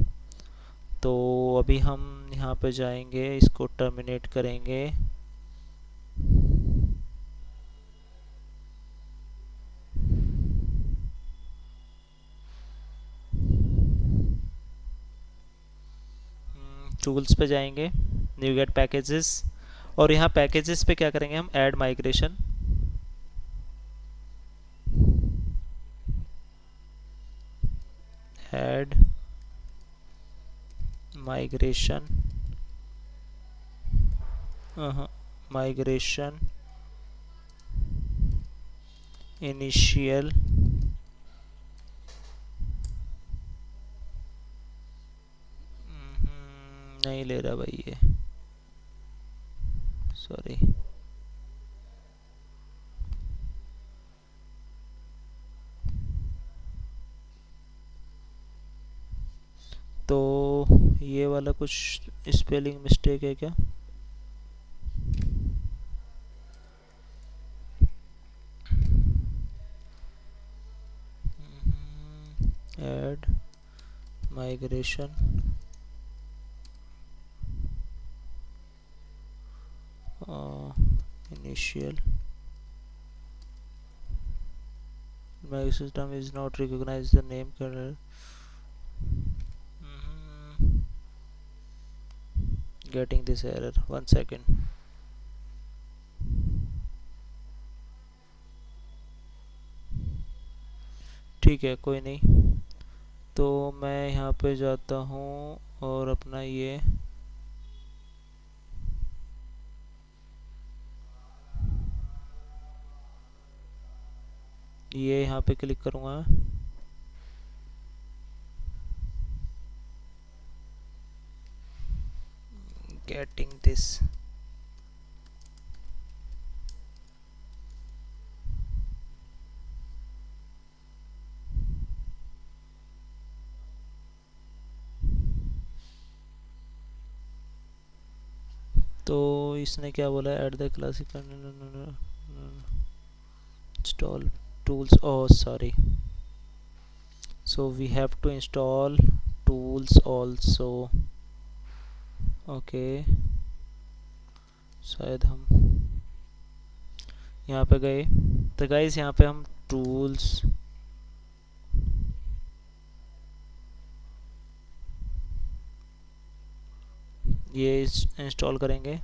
तो अभी हम यहाँ पे जाएंगे, इसको टर्मिनेट करेंगे। टूल्स पे जाएंगे, न्यू गेट पैकेजेस, और यहाँ पैकेजेस पे क्या करेंगे हम, add migration. Add migration, migration initial नहीं ले रहा भाई ये, सॉरी। तो ये वाला कुछ स्पेलिंग मिस्टेक है क्या? Add migration initial, my system is not recognize the name kernel. Getting this error, 1 second. ठीक है, कोई नहीं। तो मैं यहाँ पे जाता हूँ और अपना ये ये यहाँ पे क्लिक करूँगा, गेटिंग दिस। तो इसने क्या बोला, add the classic install tools, oh sorry, so we have to install tools also. okay, शायद हम यहाँ पे गए, तो गाइस यहाँ पे हम टूल्स ये इंस्टॉल करेंगे।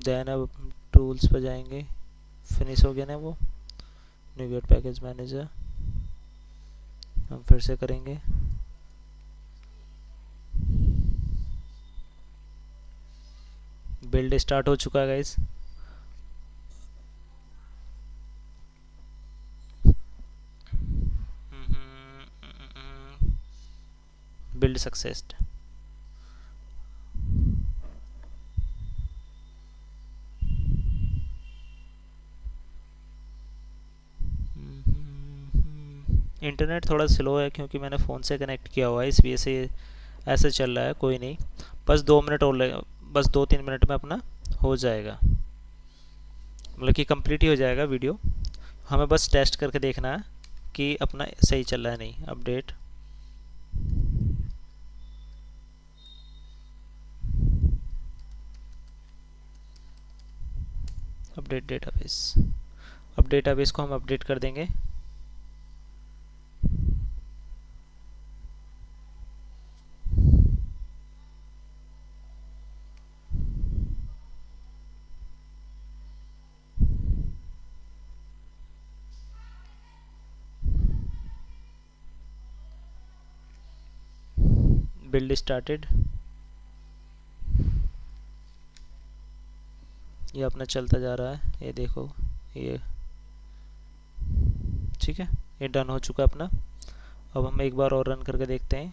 देन अब टूल्स पर जाएंगे, फिनिश हो गया ना वो, न्यू पैकेज मैनेजर हम फिर से करेंगे। बिल्ड स्टार्ट हो चुका है गाइस। Build success. इंटरनेट थोड़ा स्लो है क्योंकि मैंने फ़ोन से कनेक्ट किया हुआ है, इस वजह से ऐसे चल रहा है। कोई नहीं, बस 2 मिनट और बस 2-3 मिनट में अपना हो जाएगा, मतलब कि कंप्लीट ही हो जाएगा वीडियो। हमें बस टेस्ट करके देखना है कि अपना सही चल रहा है नहीं। अपडेट, अपडेट डेटाबेस, अब डेटाबेस को हम अपडेट कर देंगे। बिल्ड स्टार्टेड, ये अपना चलता जा रहा है, ये देखो ये ठीक है, ये डन हो चुका है अपना। अब हम एक बार और रन करके देखते हैं।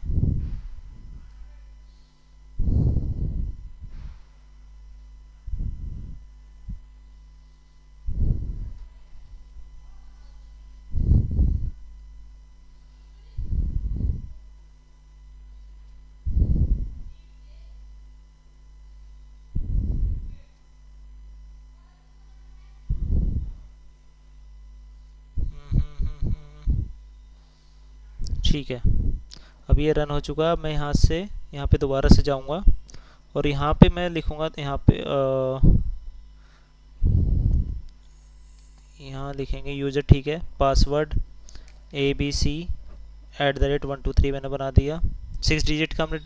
ठीक है, अब ये रन हो चुका है। मैं यहाँ पे दोबारा से जाऊँगा और यहाँ पे मैं लिखूँगा, यहाँ पे यहाँ लिखेंगे यूज़र, ठीक है, पासवर्ड ABC@123 मैंने बना दिया। 6 डिजिट का हमने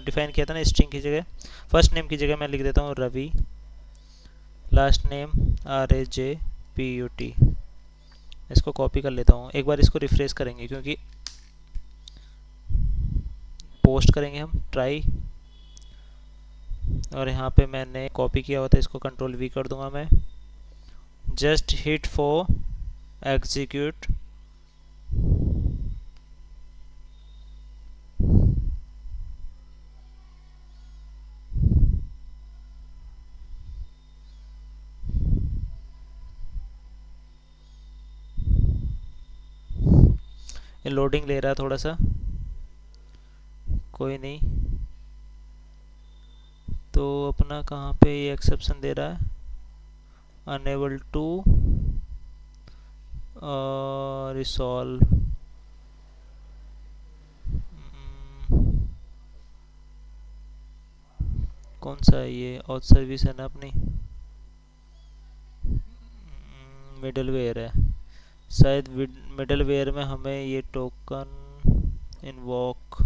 डिफाइन किया था ना स्ट्रिंग की जगह। फर्स्ट नेम की जगह मैं लिख देता हूँ रवि, लास्ट नेम RAJPUT। इसको कॉपी कर लेता हूँ, एक बार इसको रिफ्रेश करेंगे क्योंकि पोस्ट करेंगे हम ट्राई, और यहाँ पे मैंने कॉपी किया हुआ था, इसको Ctrl+V कर दूंगा मैं। जस्ट हिट फॉर एग्जीक्यूट, ये लोडिंग ले रहा है थोड़ा सा, कोई नहीं। तो अपना कहाँ पे ये एक्सेप्शन दे रहा है, अनेबल टू रिसॉल्व, कौन सा है ये, ऑथ सर्विस है ना अपनी, मिडलवेयर है शायद। मिडलवेयर में हमें ये token invoke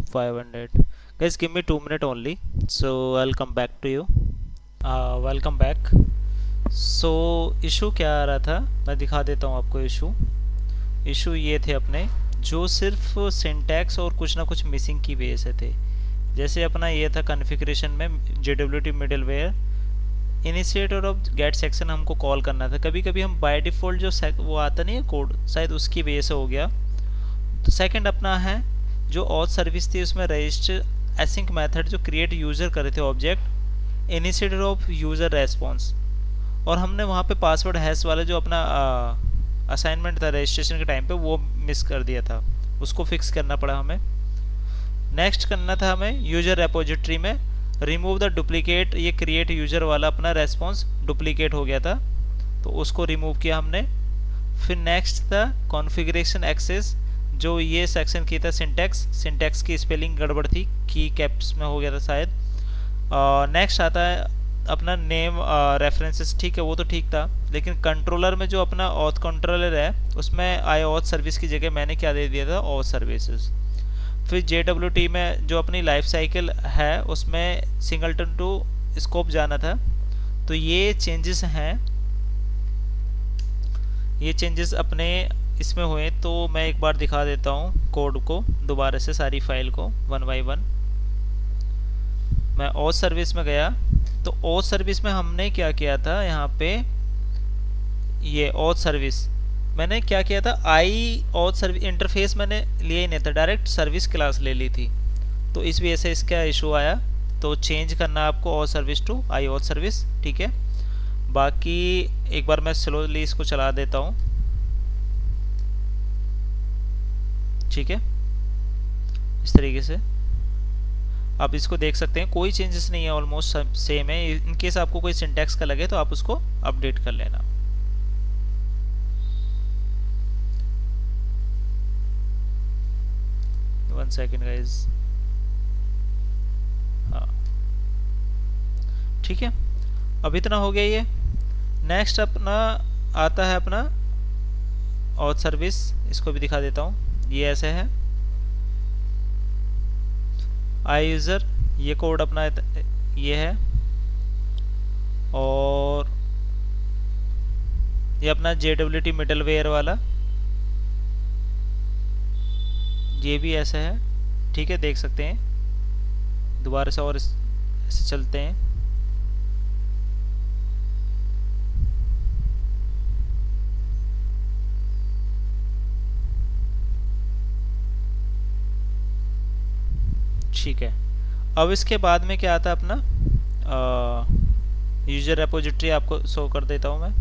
500। guys give me 2 minutes only, so I'll come back to you. Welcome back. So issue क्या आ रहा था, मैं दिखा देता हूँ आपको। इशू ये थे अपने जो सिर्फ सिंटैक्स और कुछ ना कुछ मिसिंग की वजह से थे। जैसे अपना ये था कॉन्फ़िगरेशन में JWT middleware initiator of get section हमको कॉल करना था। कभी कभी हम बाय डिफ़ॉल्ट जो वो आता नहीं है कोड, शायद उसकी वजह से हो गया। तो सेकंड अपना है जो ऑथ सर्विस थी, उसमें रजिस्टर एसिंक मेथड जो क्रिएट यूज़र करे थे object initiator of user response, और हमने वहाँ पे पासवर्ड हैश वाला जो अपना असाइनमेंट था रजिस्ट्रेशन के टाइम पे वो मिस कर दिया था, उसको फिक्स करना पड़ा हमें। नेक्स्ट करना था हमें यूज़र रेपोजिटरी में रिमूव द डुप्लीकेट, ये क्रिएट यूज़र वाला अपना रेस्पॉन्स डुप्लीकेट हो गया था, तो उसको रिमूव किया हमने। फिर नेक्स्ट था कॉन्फ़िगरेशन एक्सेस, जो ये सेक्शन की था सिंटैक्स की स्पेलिंग गड़बड़ थी, की कैप्स में हो गया था शायद। नेक्स्ट आता है अपना नेम रेफरेंसेस, ठीक है वो तो ठीक था, लेकिन कंट्रोलर में जो अपना ऑथ कंट्रोलर है उसमें आई ऑथ सर्विस की जगह मैंने क्या दे दिया था, ऑथ सर्विसेज। फिर JWT में जो अपनी लाइफ साइकिल है उसमें सिंगलटन टू स्कोप जाना था, तो ये चेंजेस हैं, ये चेंजेस अपने इसमें हुए। तो मैं एक बार दिखा देता हूँ कोड को दोबारा से, सारी फाइल को वन बाई वन। मैं ऑथ सर्विस में गया, तो ऑथ सर्विस में हमने क्या किया था, यहाँ पे ये ऑथ सर्विस मैंने क्या किया था, आई ऑथ सर्विस इंटरफेस मैंने लिया ही नहीं था, डायरेक्ट सर्विस क्लास ले ली थी, तो इस वजह से इसका इशू आया। तो चेंज करना आपको auth service to I auth service, ठीक है। बाकी एक बार मैं स्लोली इसको चला देता हूँ, ठीक है, इस तरीके से आप इसको देख सकते हैं, कोई चेंजेस नहीं है, ऑलमोस्ट सेम है। इन केस आपको कोई सिंटैक्स का लगे तो आप उसको अपडेट कर लेना। वन सेकेंड गाइज, हाँ ठीक है, अब इतना हो गया ये। नेक्स्ट अपना आता है अपना ऑथ सर्विस, इसको भी दिखा देता हूँ, ये ऐसे है आई यूज़र, ये कोड अपना ये है, और ये अपना JWT मिडलवेयर वाला, ये भी ऐसा है, ठीक है, देख सकते हैं। दोबारा से और ऐसे चलते हैं, ठीक है। अब इसके बाद में क्या आता है अपना यूजर रेपोजिटरी, आपको शो कर देता हूँ मैं।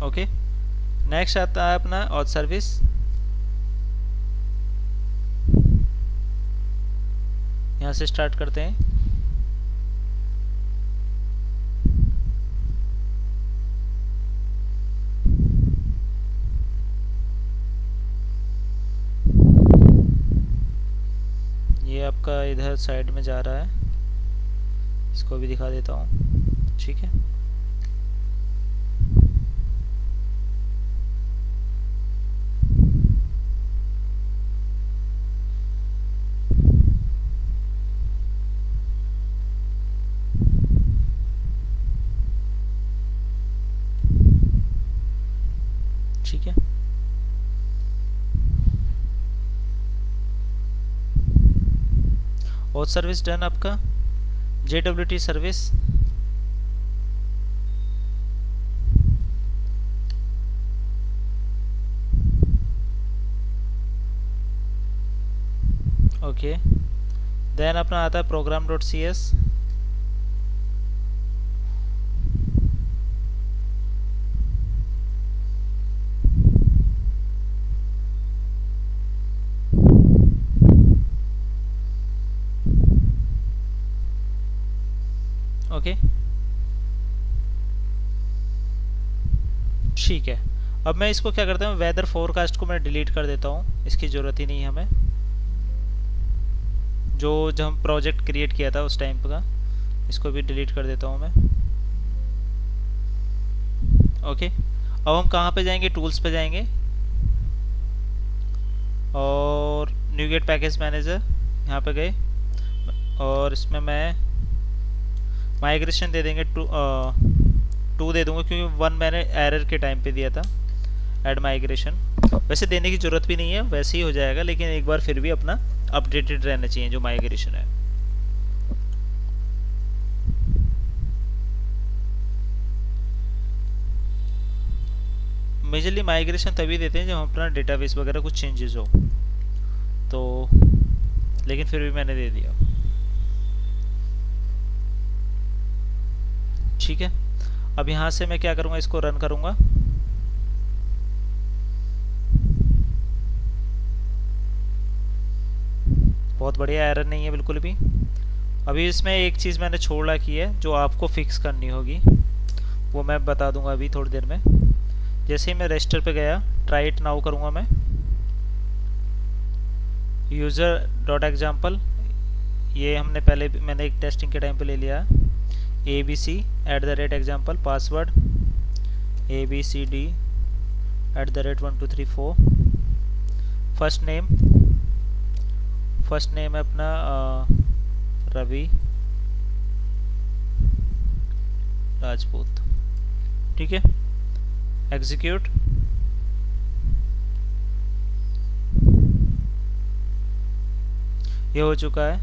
ओके, नेक्स्ट आता है अपना ऑथ सर्विस, यहाँ से स्टार्ट करते हैं। ये आपका इधर साइड में जा रहा है, इसको भी दिखा देता हूँ, ठीक है। ठीक है, ऑथ सर्विस डन आपका। JWT service, okay. देन अपना आता है program.cs, ओके, ठीक है। अब मैं इसको क्या करता हूँ, वेदर फोरकास्ट को मैं डिलीट कर देता हूँ, इसकी ज़रूरत ही नहीं है हमें, जो जब हम प्रोजेक्ट क्रिएट किया था उस टाइम का, इसको भी डिलीट कर देता हूँ मैं। ओके, अब हम कहाँ पे जाएंगे, टूल्स पे जाएंगे, और न्यूगेट पैकेज मैनेजर, यहाँ पे गए, और इसमें मैं माइग्रेशन दे देंगे 2 दे दूंगा, क्योंकि 1 मैंने एरर के टाइम पे दिया था ऐड माइग्रेशन। वैसे देने की ज़रूरत भी नहीं है, वैसे ही हो जाएगा, लेकिन एक बार फिर भी अपना अपडेटेड रहना चाहिए जो माइग्रेशन है। मेजरली माइग्रेशन तभी देते हैं जब हम अपना डेटाबेस वगैरह कुछ चेंजेस हो तो, लेकिन फिर भी मैंने दे दिया। ठीक है, अब यहाँ से मैं क्या करूँगा, इसको रन करूँगा। बहुत बढ़िया, एरर नहीं है बिल्कुल भी। अभी इसमें एक चीज़ मैंने छोड़ रखी है जो आपको फिक्स करनी होगी, वो मैं बता दूंगा अभी थोड़ी देर में। जैसे ही मैं रजिस्टर पे गया, ट्राई इट नाउ करूँगा मैं, यूज़र डॉट एग्जाम्पल, ये हमने पहले मैंने एक टेस्टिंग के टाइम पे ले लिया, abc@example, password abcd@1234, first name है अपना रवि राजपूत। ठीक है, एग्जीक्यूट। ये हो चुका है,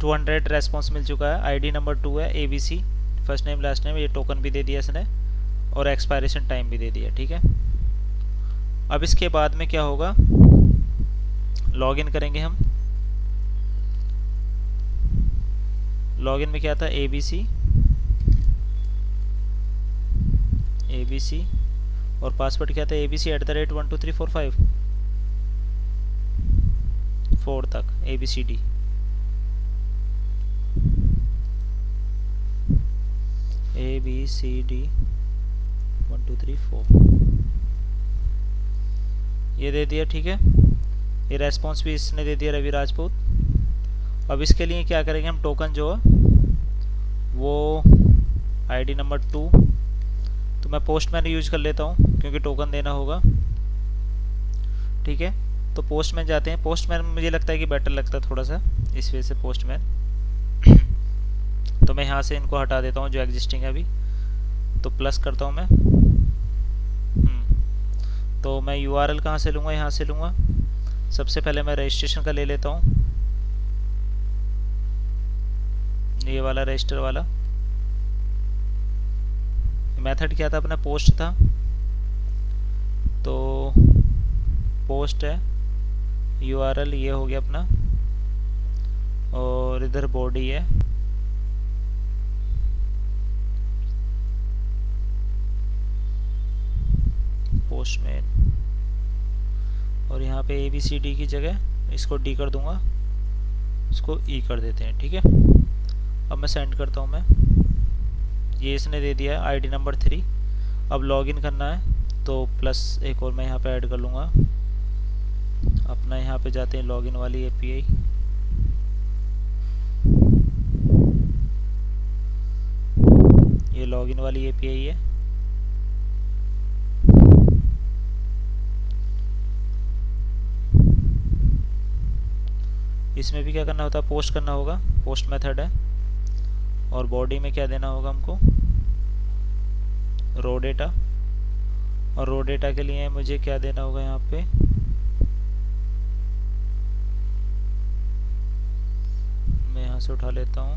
200 रेस्पॉन्स मिल चुका है। आईडी नंबर 2 है, ABC, first name last name, ये टोकन भी दे दिया इसने और एक्सपायरेशन टाइम भी दे दिया। ठीक है, अब इसके बाद में क्या होगा, लॉगिन करेंगे हम। लॉगिन में क्या था, ABC और पासवर्ड क्या था, abc@12345 4 तक, ABCD। ABCD 1 2 3 4 ये दे दिया। ठीक है, ये रेस्पॉन्स भी इसने दे दिया, रवि राजपूत। अब इसके लिए क्या करेंगे हम, टोकन जो है वो आईडी नंबर 2, तो मैं पोस्टमैन यूज कर लेता हूँ क्योंकि टोकन देना होगा। ठीक है, तो पोस्टमैन जाते हैं। पोस्टमैन मुझे लगता है कि बेटर लगता है थोड़ा सा, इस वजह से पोस्टमैन। तो मैं यहाँ से इनको हटा देता हूँ जो एग्जिस्टिंग है अभी, तो प्लस करता हूँ मैं। तो मैं URL कहाँ से लूँगा, यहाँ से लूँगा। सबसे पहले मैं रजिस्ट्रेशन का ले लेता हूँ, ये वाला रजिस्टर वाला। मेथड क्या था अपना, पोस्ट था, तो पोस्ट है। URL ये हो गया अपना, और इधर बॉडी है, पोस्टमैन, और यहाँ पे ABCD की जगह इसको D कर दूंगा, इसको E कर देते हैं। ठीक है, अब मैं सेंड करता हूँ मैं, ये इसने दे दिया है आईडी नंबर 3। अब लॉगिन करना है तो प्लस एक और मैं यहाँ पे ऐड कर लूँगा अपना। यहाँ पे जाते हैं लॉगिन वाली API, ये लॉगिन वाली API है। इसमें भी क्या करना होता है, पोस्ट करना होगा, पोस्ट मेथड है। और बॉडी में क्या देना होगा हमको, रो डेटा। और रो डेटा के लिए मुझे क्या देना होगा, यहाँ पे मैं यहाँ से उठा लेता हूँ,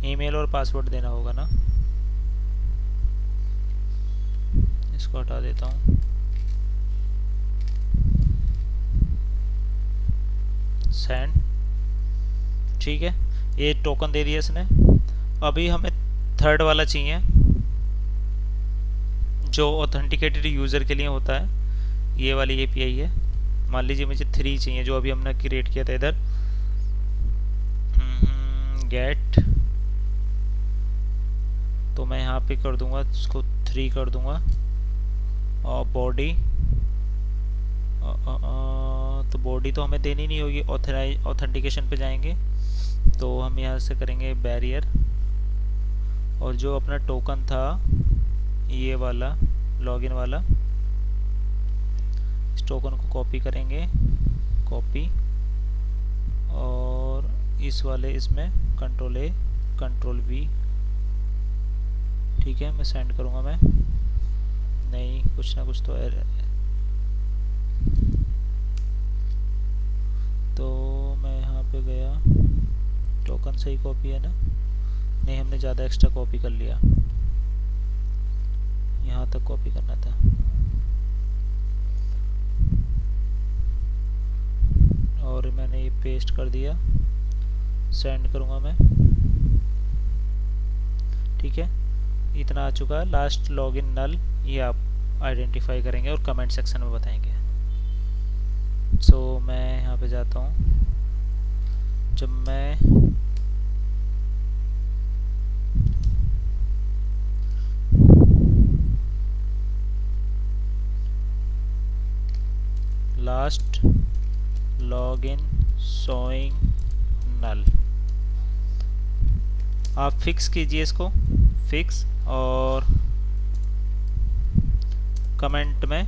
ईमेल और पासवर्ड देना होगा ना, इसको हटा देता हूँ। सेंड। ठीक है, ये टोकन दे दिया इसने। अभी हमें थर्ड वाला चाहिए जो ऑथेंटिकेटेड यूज़र के लिए होता है, ये वाली API है। मान लीजिए मुझे 3 चाहिए जो अभी हमने क्रिएट किया था इधर, गेट, तो मैं यहाँ पे कर दूंगा, इसको 3 कर दूंगा। और बॉडी, तो बॉडी तो हमें देनी नहीं होगी, ऑथेंटिकेशन पे जाएंगे तो हम यहाँ से करेंगे बैरियर। और जो अपना टोकन था ये वाला लॉगिन वाला, इस टोकन को कॉपी करेंगे, कॉपी, और इस वाले इसमें कंट्रोल A कंट्रोल V, ठीक है। मैं सेंड करूँगा, मैं नहीं, कुछ ना कुछ तो एरर है। तो मैं यहाँ पे गया, टोकन सही कॉपी है ना? नहीं, हमने ज़्यादा एक्स्ट्रा कॉपी कर लिया, यहाँ तक कॉपी करना था। और मैंने ये पेस्ट कर दिया, सेंड करूँगा मैं, ठीक है। इतना आ चुका है। लास्ट लॉगिन नल ये आप आइडेंटिफाई करेंगे और कमेंट सेक्शन में बताएंगे। सो मैं यहाँ पे जाता हूँ, जब मैं लास्ट लॉगिन शोइंग नल, आप फिक्स कीजिए इसको, फिक्स, और कमेंट में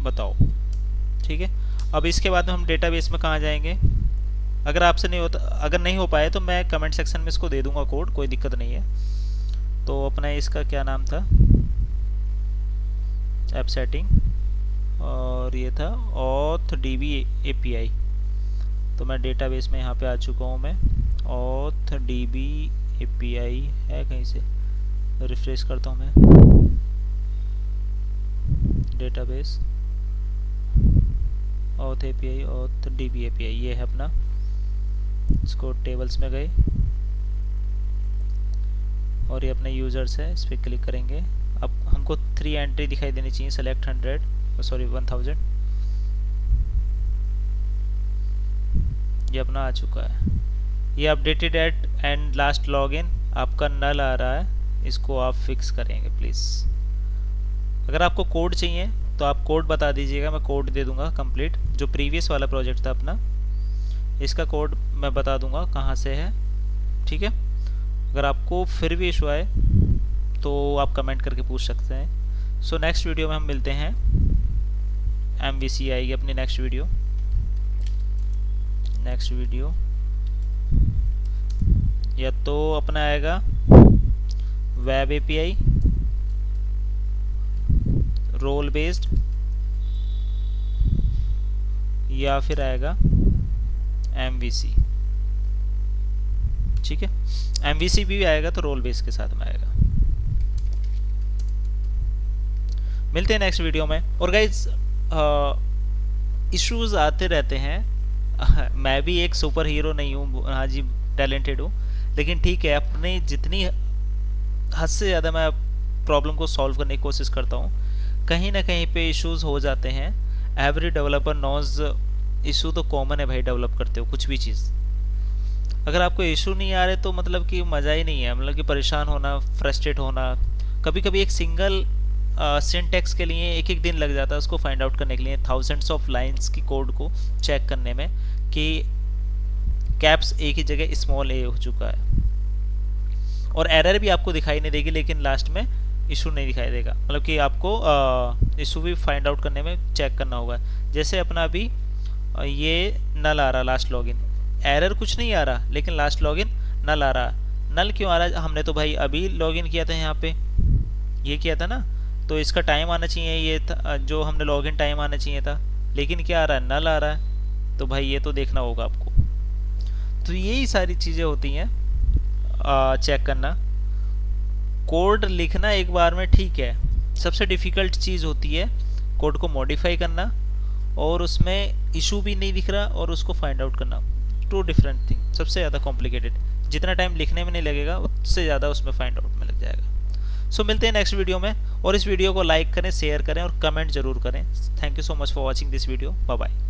बताओ, ठीक है। अब इसके बाद में हम डेटाबेस में कहाँ जाएंगे? अगर आपसे नहीं होता, अगर नहीं हो पाए तो मैं कमेंट सेक्शन में इसको दे दूंगा कोड, कोई दिक्कत नहीं है। तो अपना इसका क्या नाम था, ऐप सेटिंग, और ये था auth-db API। तो मैं डेटाबेस में यहाँ पे आ चुका हूँ, मैं auth-db API है कहीं से, रिफ्रेश करता हूँ मैं, database auth API auth-db API, ये है अपना। इसको टेबल्स में गए और ये अपने यूजर्स है, इस पर क्लिक करेंगे। अब हमको 3 एंट्री दिखाई देनी चाहिए, सेलेक्ट 1000, ये अपना आ चुका है। ये updated at and last login आपका नल आ रहा है, इसको आप फिक्स करेंगे प्लीज़। अगर आपको कोड चाहिए तो आप कोड बता दीजिएगा, मैं कोड दे दूंगा कंप्लीट। जो प्रीवियस वाला प्रोजेक्ट था अपना, इसका कोड मैं बता दूंगा कहाँ से है, ठीक है। अगर आपको फिर भी इशू आए तो आप कमेंट करके पूछ सकते हैं। सो नेक्स्ट वीडियो में हम मिलते हैं। MVC आएगी अपनी नेक्स्ट वीडियो, या तो अपना आएगा वेब API रोल बेस्ड, या फिर आएगा MVC, ठीक है। MVC भी आएगा तो रोल बेस्ड के साथ में आएगा। मिलते हैं नेक्स्ट वीडियो में। और गाइज, इश्यूज आते रहते हैं, मैं भी एक सुपर हीरो नहीं हूँ, हाँ जी टैलेंटेड हूँ, लेकिन ठीक है, अपने जितनी हद से ज़्यादा मैं प्रॉब्लम को सॉल्व करने की कोशिश करता हूँ। कहीं ना कहीं पे इश्यूज हो जाते हैं, एवरी डेवलपर नोज, इशू तो कॉमन है भाई, डेवलप करते हो कुछ भी चीज़। अगर आपको इशू नहीं आ रहे तो मतलब कि मज़ा ही नहीं है, मतलब कि परेशान होना, फ्रस्ट्रेट होना। कभी कभी एक सिंगल सिंटैक्स के लिए एक दिन लग जाता है उसको फाइंड आउट करने के लिए, थाउजेंड्स ऑफ लाइंस की कोड को चेक करने में कि कैप्स एक ही जगह स्मॉल ए हो चुका है। और एरर भी आपको दिखाई नहीं देगी, लेकिन लास्ट में इशू नहीं दिखाई देगा, मतलब कि आपको इशू भी फाइंड आउट करने में चेक करना होगा। जैसे अपना अभी ये नल आ रहा, लास्ट लॉगिन, एरर कुछ नहीं आ रहा, लेकिन लास्ट लॉगिन नल आ रहा। नल क्यों आ रहा है? हमने तो भाई अभी लॉगिन किया था, यहाँ पे ये किया था ना, तो इसका टाइम आना चाहिए, ये था जो हमने लॉगिन टाइम आना चाहिए था, लेकिन क्या आ रहा है? नल आ रहा है। तो भाई ये तो देखना होगा आपको। तो यही सारी चीज़ें होती हैं, चेक करना। कोड लिखना एक बार में ठीक है, सबसे डिफ़िकल्ट चीज़ होती है कोड को मॉडिफाई करना, और उसमें इशू भी नहीं दिख रहा और उसको फाइंड आउट करना, 2 डिफरेंट थिंग। सबसे ज़्यादा कॉम्प्लिकेटेड, जितना टाइम लिखने में नहीं लगेगा उससे ज़्यादा उसमें फाइंड आउट में लग जाएगा। सो मिलते हैं नेक्स्ट वीडियो में, और इस वीडियो को लाइक करें, शेयर करें और कमेंट जरूर करें। Thank you so much for watching this video. Bye bye.